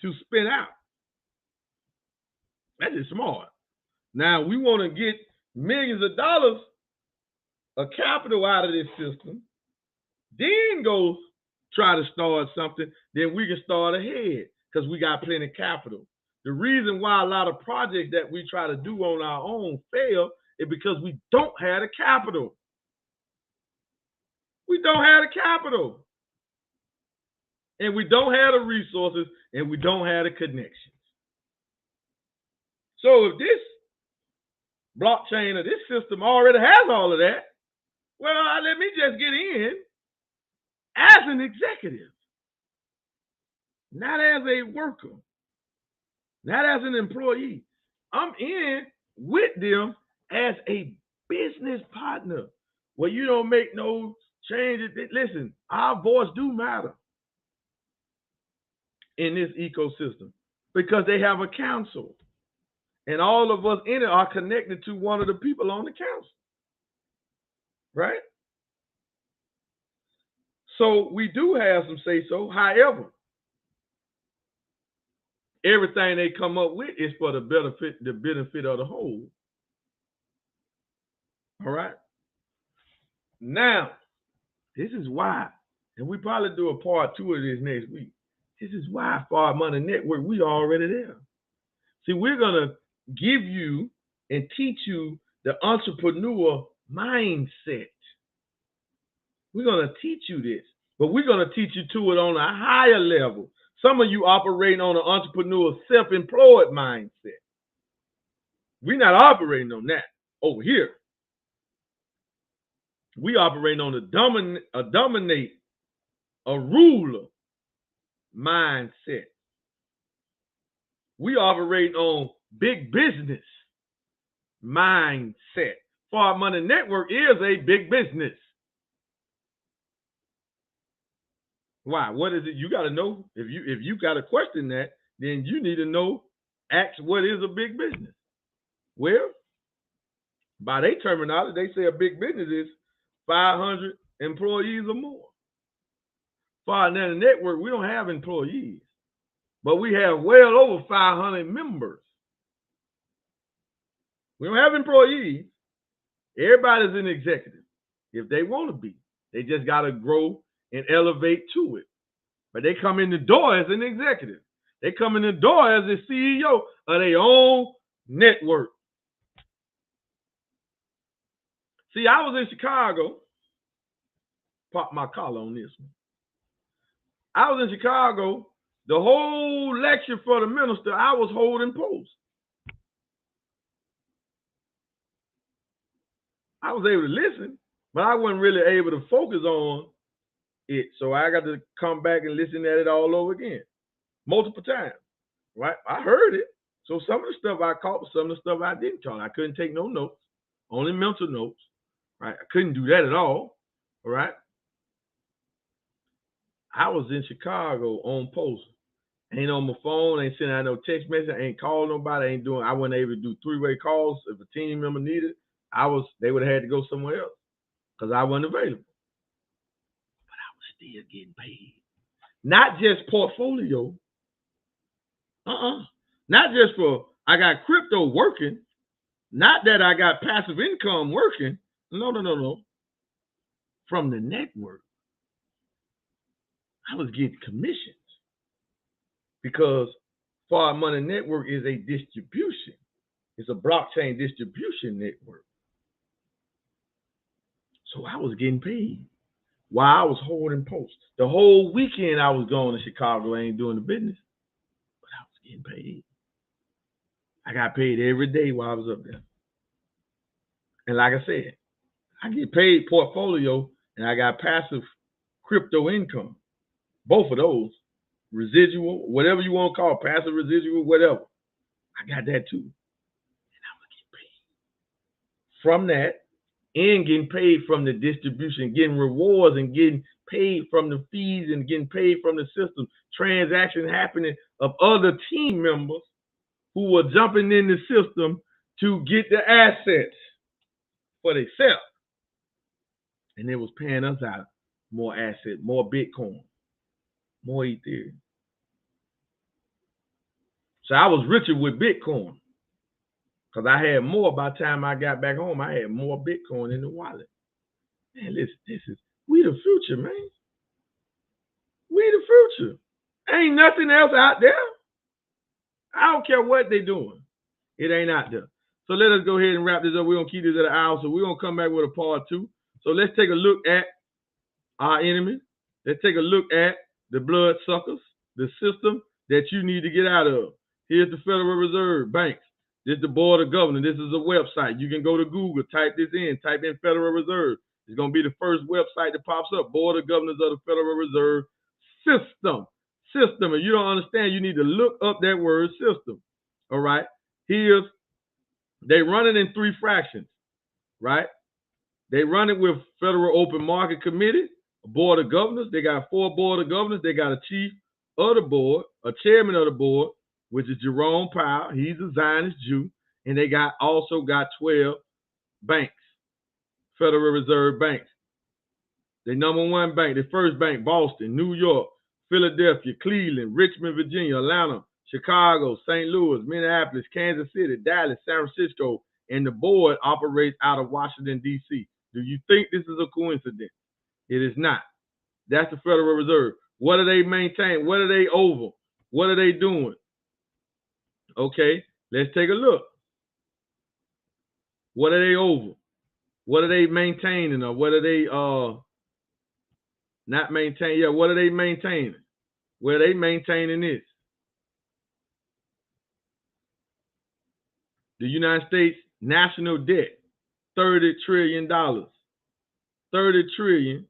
B: to spin out. That is smart. Now we want to get millions of dollars of capital out of this system, then go try to start something, then we can start ahead because we got plenty of capital. The reason why a lot of projects that we try to do on our own fail is because we don't have the capital. We don't have the capital. And we don't have the resources, and we don't have the connections. So if this blockchain or this system already has all of that, well, let me just get in as an executive, not as a worker, not as an employee. I'm in with them as a business partner where you don't make no changes. Listen, our voice do matter in this ecosystem because they have a council. And all of us in it are connected to one of the people on the council. Right? So we do have some say-so. However, everything they come up with is for the benefit of the whole. All right? Now, this is why, and we probably do a part 2 of this next week. This is why Far Money Network, we already there. See, we're going to give you and teach you the entrepreneur mindset. We're going to teach you this, but we're going to teach you to it on a higher level. Some of you operating on an entrepreneur self-employed mindset. We're not operating on that over here. We operate on a dominate, a ruler mindset. We operate on big business mindset. Far Money Network is a big business. Why? What is it? You got to know. If you got to question that, then you need to know. Ask what is a big business. Well, by their terminology, they say a big business is 500 employees or more. Far Money Network, we don't have employees, but we have well over 500 members. We don't have employees. Everybody's an executive if they want to be. They just got to grow and elevate to it. But they come in the door as an executive. They come in the door as the CEO of their own network. See, I was in Chicago. Pop my collar on this one. I was in Chicago. The whole lecture for the minister, I was holding post. I was able to listen, but I wasn't really able to focus on it. So I got to come back and listen at it all over again, multiple times. Right? I heard it. So some of the stuff I caught, some of the stuff I didn't caught. I couldn't take no notes, only mental notes. Right? I couldn't do that at all. All right? I was in Chicago on post. Ain't on my phone, ain't sending out no text message, ain't calling nobody, I wasn't able to do three-way calls. If a team member needed, they would have had to go somewhere else because I wasn't available. But I was still getting paid. Not just portfolio. Not just for I got crypto working. Not that I got passive income working. No. From the network. I was getting commissions. Because Smart Money Network is a distribution. It's a blockchain distribution network. So I was getting paid while I was holding posts. The whole weekend I was going to Chicago. I ain't doing the business, but I was getting paid. I got paid every day while I was up there. And like I said, I get paid portfolio and I got passive crypto income. Both of those. Residual, whatever you want to call it, passive residual, whatever. I got that too. And I was getting paid from that and getting paid from the distribution, getting rewards and getting paid from the fees and getting paid from the system. Transactions happening of other team members who were jumping in the system to get the assets for themselves. And it was paying us out more assets, more Bitcoin, more Ethereum. So I was richer with Bitcoin because I had more by the time I got back home. I had more Bitcoin in the wallet. Man, listen, we the future, man. We the future. Ain't nothing else out there. I don't care what they doing. It ain't out there. So let us go ahead and wrap this up. We're going to keep this at an hour. So we're going to come back with a part 2. So let's take a look at our enemy. Let's take a look at the bloodsuckers, the system that you need to get out of. Here's the Federal Reserve Banks. This is the Board of Governors. This is a website. You can go to Google, type this in, type in Federal Reserve. It's going to be the first website that pops up, Board of Governors of the Federal Reserve System. System. And you don't understand, you need to look up that word system. All right. They run it in 3 fractions, right? They run it with Federal Open Market Committee, a Board of Governors. They got 4 Board of Governors. They got a chief of the board, a chairman of the board, which is Jerome Powell. He's a Zionist Jew. And they also got 12 banks, Federal Reserve banks. The number 1 bank, the first bank, Boston, New York, Philadelphia, Cleveland, Richmond, Virginia, Atlanta, Chicago, St. Louis, Minneapolis, Kansas City, Dallas, San Francisco, and the board operates out of Washington, D.C. Do you think this is a coincidence? It is not. That's the Federal Reserve. What do they maintain? What are they over? What are they doing? Okay, let's take a look. What are they over? What are they maintaining? Or what are they not maintaining? Yeah, what are they maintaining? Where are they maintaining this? The United States national debt, $30 trillion. $30 trillion,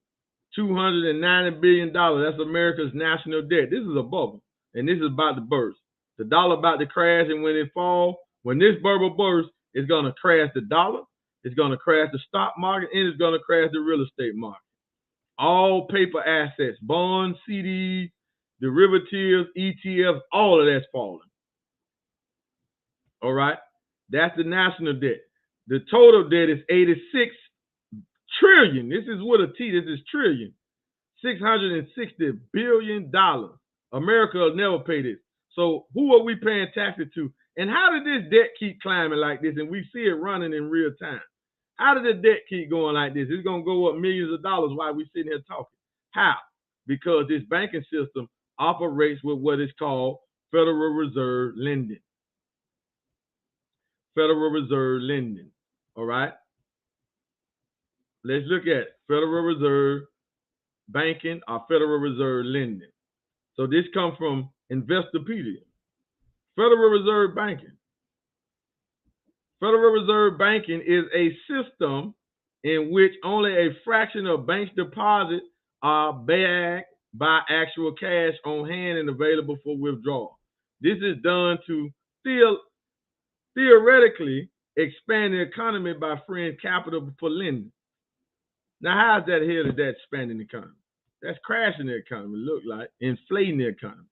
B: $290 billion. That's America's national debt. This is a bubble, and this is about to burst. The dollar about to crash, and when it falls, when this bubble bursts, it's going to crash the dollar, it's going to crash the stock market, and it's going to crash the real estate market. All paper assets, bonds, CDs, derivatives, ETFs, all of that's falling. All right? That's the national debt. The total debt is $86 trillion. This is with a T. This is trillion. $660 billion. America will never pay this. So who are we paying taxes to? And how did this debt keep climbing like this? And we see it running in real time. How did the debt keep going like this? It's going to go up millions of dollars while we're sitting here talking. How? Because this banking system operates with what is called Federal Reserve lending. Federal Reserve lending. All right. Let's look at Federal Reserve banking or Federal Reserve lending. So this comes from Investopedia. Federal Reserve banking. Federal Reserve banking is a system in which only a fraction of banks' deposits are backed by actual cash on hand and available for withdrawal. This is done to theoretically expand the economy by freeing capital for lending. Now, how's that here that that's expanding the economy? That's crashing the economy, look like, inflating the economy.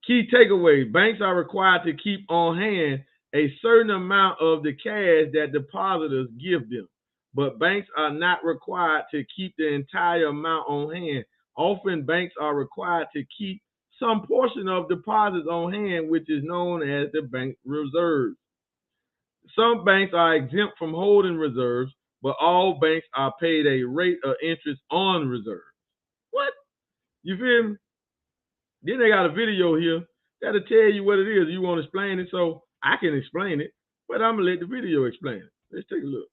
B: Key takeaways: banks are required to keep on hand a certain amount of the cash that depositors give them, but banks are not required to keep the entire amount on hand. Often, banks are required to keep some portion of deposits on hand, which is known as the bank reserves. Some banks are exempt from holding reserves, but all banks are paid a rate of interest on reserves. What? You feel me? Then they got a video here that'll tell you what it is. You want to explain it, so I can explain it, but I'm going to let the video explain it. Let's take a look.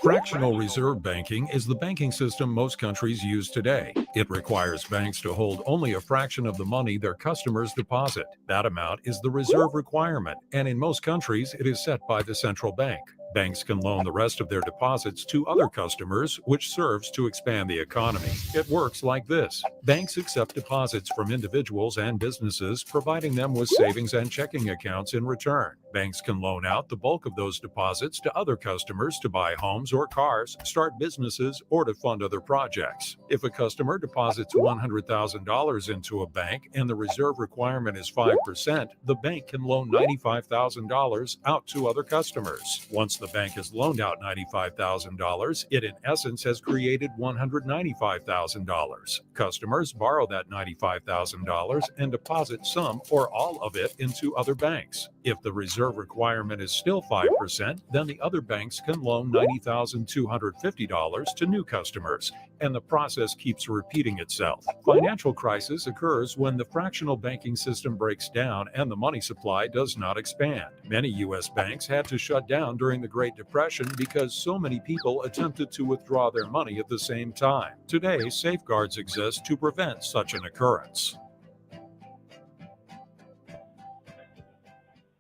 C: Fractional reserve banking is the banking system most countries use today. It requires banks to hold only a fraction of the money their customers deposit. That amount is the reserve requirement, and in most countries, it is set by the central bank. Banks can loan the rest of their deposits to other customers, which serves to expand the economy. It works like this. Banks accept deposits from individuals and businesses, providing them with savings and checking accounts in return. Banks can loan out the bulk of those deposits to other customers to buy homes or cars, start businesses, or to fund other projects. If a customer deposits $100,000 into a bank and the reserve requirement is 5%, the bank can loan $95,000 out to other customers. Once the bank has loaned out $95,000, it in essence has created $195,000. Customers borrow that $95,000 and deposit some or all of it into other banks. If the reserve requirement is still 5%, then the other banks can loan $90,250 to new customers, and the process keeps repeating itself. Financial crisis occurs when the fractional banking system breaks down and the money supply does not expand. Many U.S. banks had to shut down during the Great Depression because so many people attempted to withdraw their money at the same time. Today, safeguards exist to prevent such an occurrence.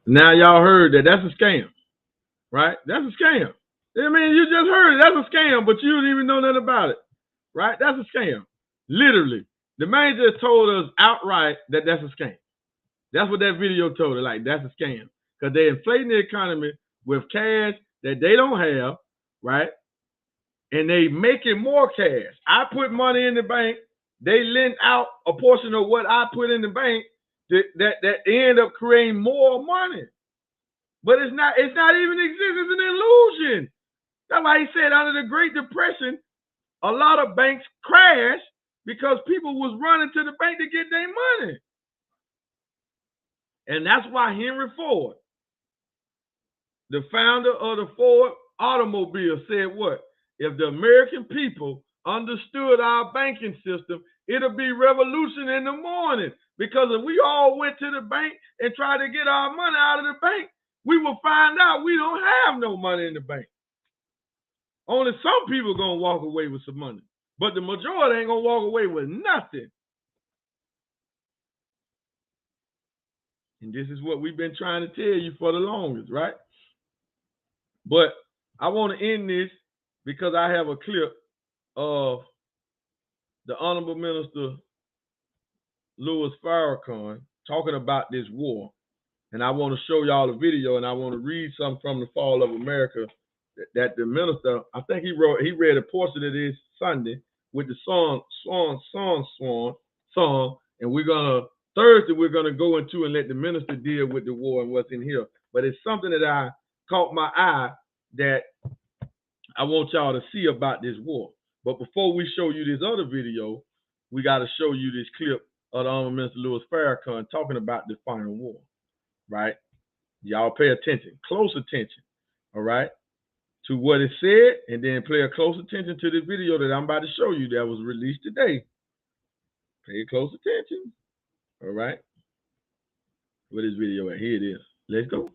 B: Now y'all heard that that's a scam, right? That's a scam. I mean, you just heard it. That's a scam, but you didn't even know nothing about it, right? That's a scam. Literally. The man just told us outright that that's a scam. That's what that video told us, like that's a scam. Because they're inflating the economy with cash that they don't have, right? And they making more cash. I put money in the bank. They lend out a portion of what I put in the bank that end up creating more money. But it's not even existing. It's an illusion. That's why he said under the Great Depression, a lot of banks crashed because people was running to the bank to get their money. And that's why Henry Ford, the founder of the Ford automobile, said what? If the American people understood our banking system, it'll be revolution in the morning. Because if we all went to the bank and tried to get our money out of the bank, we will find out we don't have no money in the bank. Only some people are going to walk away with some money. But the majority ain't going to walk away with nothing. And this is what we've been trying to tell you for the longest, right? But I want to end this because I have a clip of the Honorable Minister Louis Farrakhan talking about this war. And I want to show y'all a video, and I want to read something from The Fall of America that the minister, I think he read a portion of this Sunday with the song, and Thursday we're gonna go into and let the minister deal with the war and what's in here. But it's something that I caught my eye that I want y'all to see about this war. But before we show you this other video, we got to show you this clip of the Honorable Minister Louis Farrakhan talking about the final war, right? Y'all pay attention, close attention, all right? to what it said, and then pay close attention to the video that I'm about to show you that was released today. Pay close attention. All right. Where this video at? Here it is. Let's go.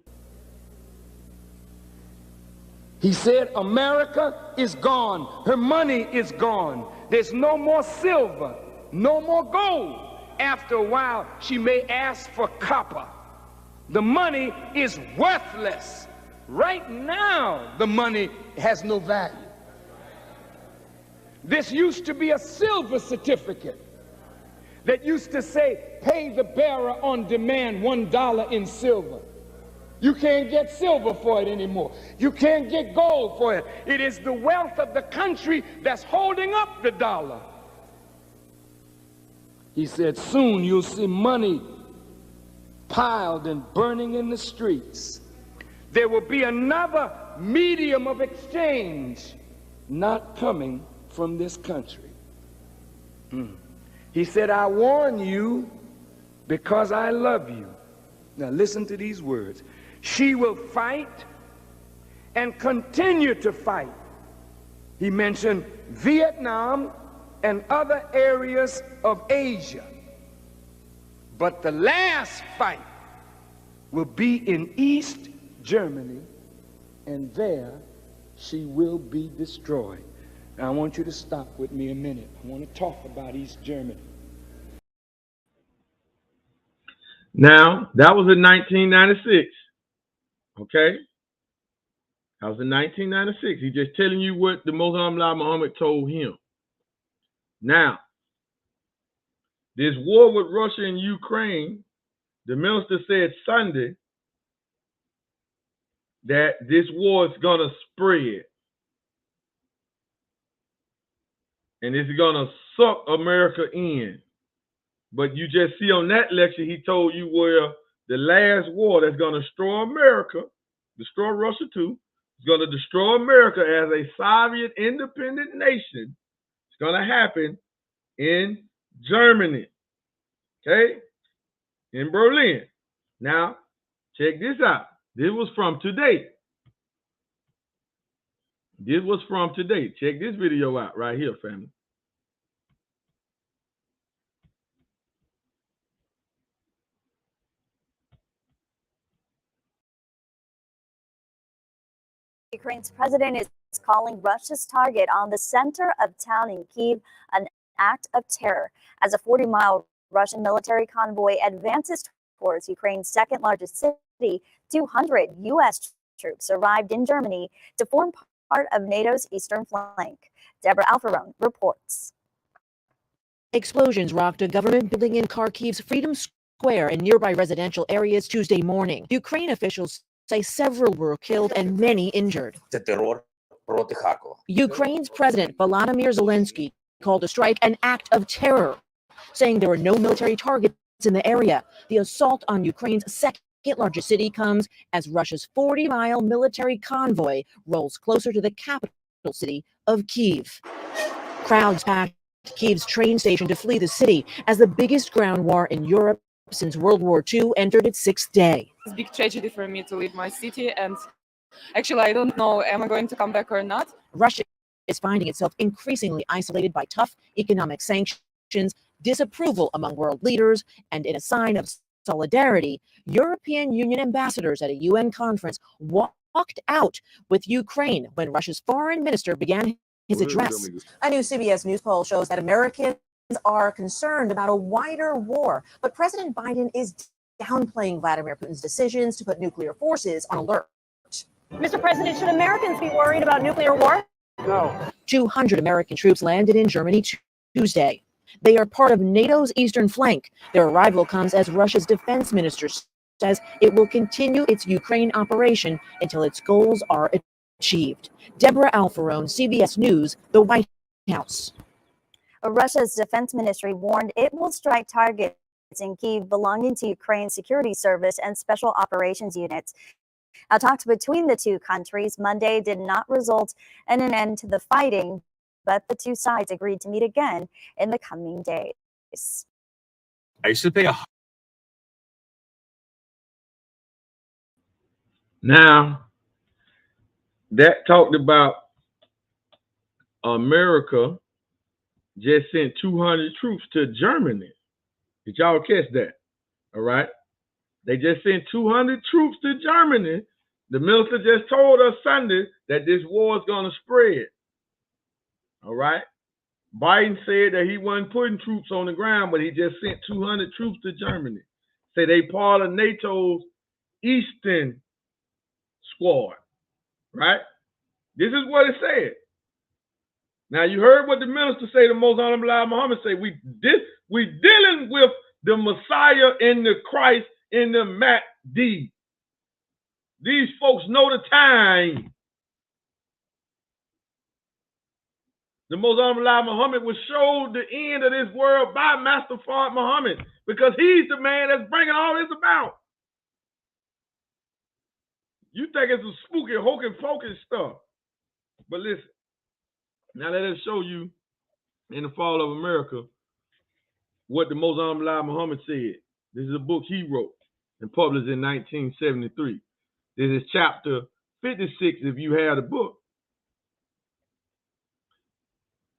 A: He said, America is gone. Her money is gone. There's no more silver, no more gold. After a while, she may ask for copper. The money is worthless. Right now, the money has no value. This used to be a silver certificate that used to say, pay the bearer on demand $1 in silver. You can't get silver for it anymore. You can't get gold for it. It is the wealth of the country that's holding up the dollar. He said, soon you'll see money piled and burning in the streets. There will be another medium of exchange not coming from this country. He said, I warn you because I love you. Now listen to these words. She will fight and continue to fight. He mentioned Vietnam and other areas of Asia. But the last fight will be in East Germany, and there she will be destroyed. Now I want you to stop with me a minute. I want to talk about East Germany.
B: Now, that was in 1996. Okay? That was in 1996. He's just telling you what the Muslim Muhammad told him. Now, this war with Russia and Ukraine, the minister said Sunday that this war is going to spread. And it's going to suck America in. But you just see on that lecture, he told you where the last war that's going to destroy America, destroy Russia too, is going to destroy America as a Soviet independent nation. It's going to happen in Germany. Okay? In Berlin. Now, check this out. This was from today. This was from today. Check this video out right here, family.
D: Ukraine's president is calling Russia's target on the center of town in Kyiv an act of terror as a 40-mile Russian military convoy advances towards Ukraine's second largest city. 200 U.S. troops arrived in Germany to form part of NATO's eastern flank. Deborah Alfarone reports.
E: Explosions rocked a government building in Kharkiv's Freedom Square and nearby residential areas Tuesday morning. Ukraine officials say several were killed and many injured. Ukraine's President Volodymyr Zelensky called the strike an act of terror, saying there were no military targets in the area. The assault on Ukraine's second largest city comes as Russia's 40-mile military convoy rolls closer to the capital city of Kyiv. Crowds packed Kyiv's train station to flee the city as the biggest ground war in Europe since World War II entered its sixth day.
F: It's a big tragedy for me to leave my city, and actually I don't know, am I going to come back or not?
E: Russia is finding itself increasingly isolated by tough economic sanctions, disapproval among world leaders, and in a sign of solidarity, European Union ambassadors at a UN conference walked out with Ukraine when Russia's foreign minister began his address. A new CBS News poll shows that Americans are concerned about a wider war, but President Biden is downplaying Vladimir Putin's decisions to put nuclear forces on alert.
D: Mr. President, should Americans be worried about nuclear war?
A: No.
E: 200 American troops landed in Germany Tuesday. They are part of NATO's eastern flank. Their arrival comes as Russia's defense minister says it will continue its Ukraine operation until its goals are achieved. Deborah Alfarone, CBS News, the White House.
D: Russia's defense ministry warned it will strike targets in Kyiv belonging to Ukraine's security service and special operations units. Now, talks between the two countries Monday did not result in an end to the fighting, but the two sides agreed to meet again in the coming days.
G: I used to pay
B: Now, that talked about America just sent 200 troops to Germany. Did y'all catch that? All right. They just sent 200 troops to Germany. The minister just told us Sunday that this war is going to spread. All right. Biden said that he wasn't putting troops on the ground, but he just sent 200 troops to Germany. Say they part of NATO's Eastern Squad. Right? This is what it said. Now you heard what the minister say, the Most Honorable Elijah Muhammad say, we dealing with the Messiah and the Christ and the Mahdi. These folks know the time. The Most Honorable Elijah Muhammad was showed the end of this world by Master Fard Muhammad because he's the man that's bringing all this about. You think it's a spooky, hocus pocus stuff. But listen, now let us show you in the Fall of America what the Most Honorable Elijah Muhammad said. This is a book he wrote and published in 1973. This is chapter 56 if you have the book.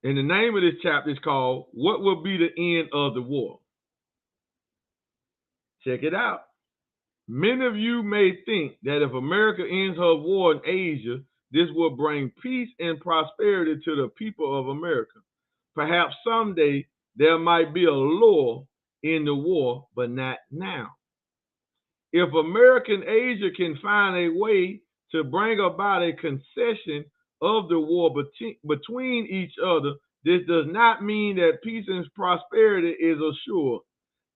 B: And the name of this chapter is called, What Will Be the End of the War? Check it out. Many of you may think that if America ends her war in Asia, this will bring peace and prosperity to the people of America. Perhaps someday there might be a lull in the war, but not now. If America and Asia can find a way to bring about a concession of the war between each other, this does not mean that peace and prosperity is assured.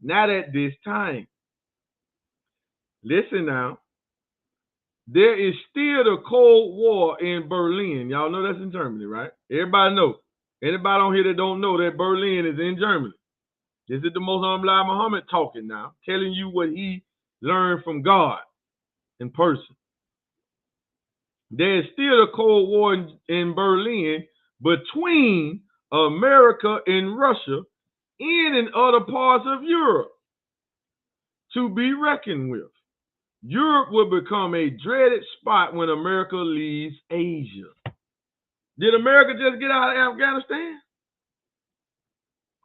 B: Not at this time. Listen now. There is still the Cold War in Berlin. Y'all know that's in Germany, right? Everybody know. Anybody on here that don't know that Berlin is in Germany? This is the Most Honorable Elijah Muhammad talking now, telling you what he learned from God in person. There is still a Cold War in Berlin between America and Russia and in other parts of Europe to be reckoned with. Europe will become a dreaded spot when America leaves Asia. Did America just get out of Afghanistan?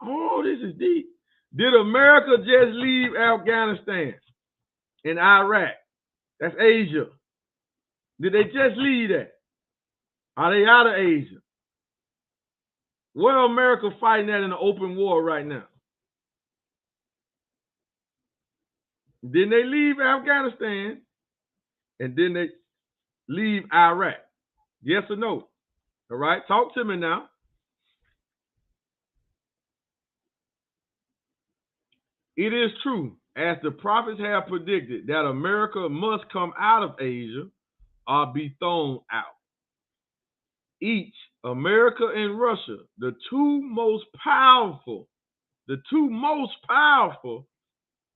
B: Oh, this is deep. Did America just leave Afghanistan and Iraq? That's Asia. Did they just leave that? Are they out of Asia? Where America fighting at in the open war right now? Didn't they leave Afghanistan and then they leave Iraq? Yes or no? All right, talk to me now. It is true, as the prophets have predicted, that America must come out of Asia or be thrown out. Each, America and Russia, the two most powerful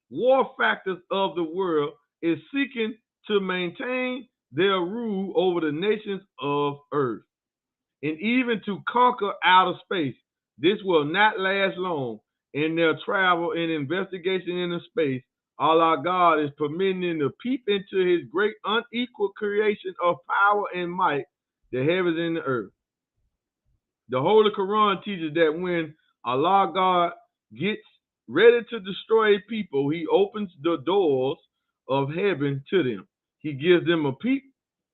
B: war factors of the world, is seeking to maintain their rule over the nations of earth and even to conquer outer space. This will not last long. In their travel and investigation into space, Allah God is permitting them to peep into his great unequal creation of power and might, the heavens and the earth. The Holy Quran teaches that when Allah God gets ready to destroy a people, he opens the doors of heaven to them. He gives them a peep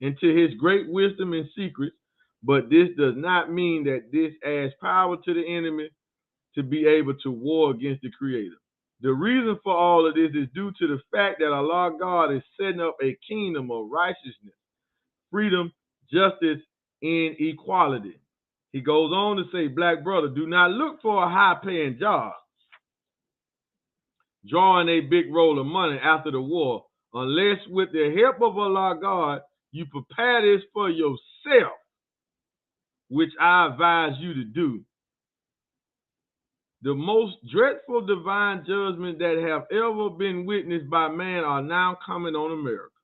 B: into his great wisdom and secrets, but this does not mean that this adds power to the enemy to be able to war against the Creator. The reason for all of this is due to the fact that Allah God is setting up a kingdom of righteousness, freedom, justice, and equality. He goes on to say, black brother, do not look for a high-paying job, drawing a big roll of money after the war, unless with the help of Allah God, you prepare this for yourself, which I advise you to do. The most dreadful divine judgment that have ever been witnessed by man are now coming on America.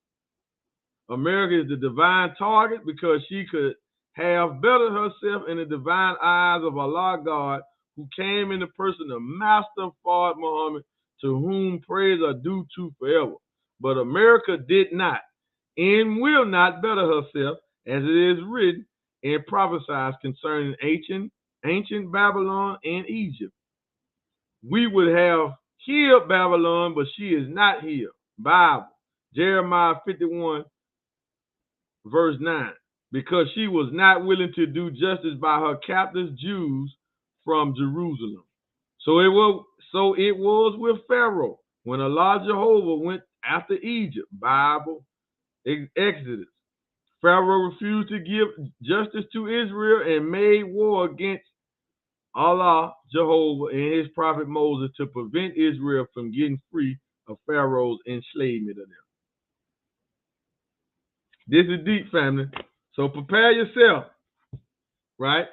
B: America is the divine target because she could have bettered herself in the divine eyes of Allah God, who came in the person of Master Fard Muhammad, to whom praise are due to forever. But America did not and will not better herself. as it is written and prophesied concerning ancient Babylon and Egypt. We would have healed Babylon, but she is not healed. Bible, Jeremiah 51, verse 9. Because she was not willing to do justice by her captives Jews from Jerusalem. So it was with Pharaoh when Allah Jehovah went after Egypt. Bible, Exodus. Pharaoh refused to give justice to Israel and made war against Allah Jehovah and his prophet Moses to prevent Israel from getting free of Pharaoh's enslavement of them. This is deep, family. So prepare yourself, right?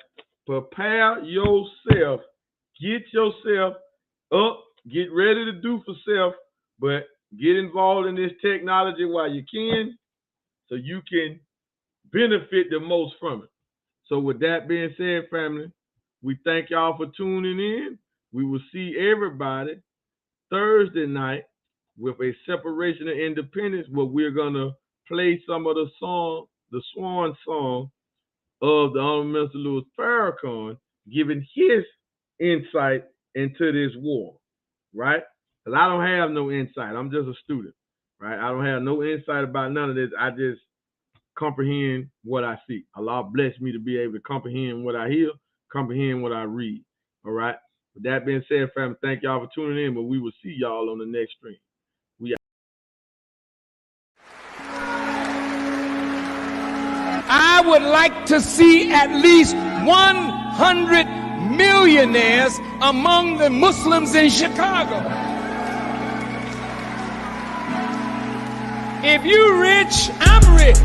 B: Prepare yourself. Get yourself up. Get ready to do for self, but get involved in this technology while you can so you can benefit the most from it. So with that being said, family, we thank y'all for tuning in. We will see everybody Thursday night with a Separation of Independence, where we're going to play some of the swan song of the Honorable Minister Louis Farrakhan, giving his insight into this war, right? Because I don't have no insight. I'm just a student, right? I don't have no insight about none of this. I just comprehend what I see. Allah bless me to be able to comprehend what I hear, comprehend what I read, all right? With that being said, family, thank y'all for tuning in, but we will see y'all on the next stream.
A: I would like to see at least 100 millionaires among the Muslims in Chicago. If you're rich, I'm rich.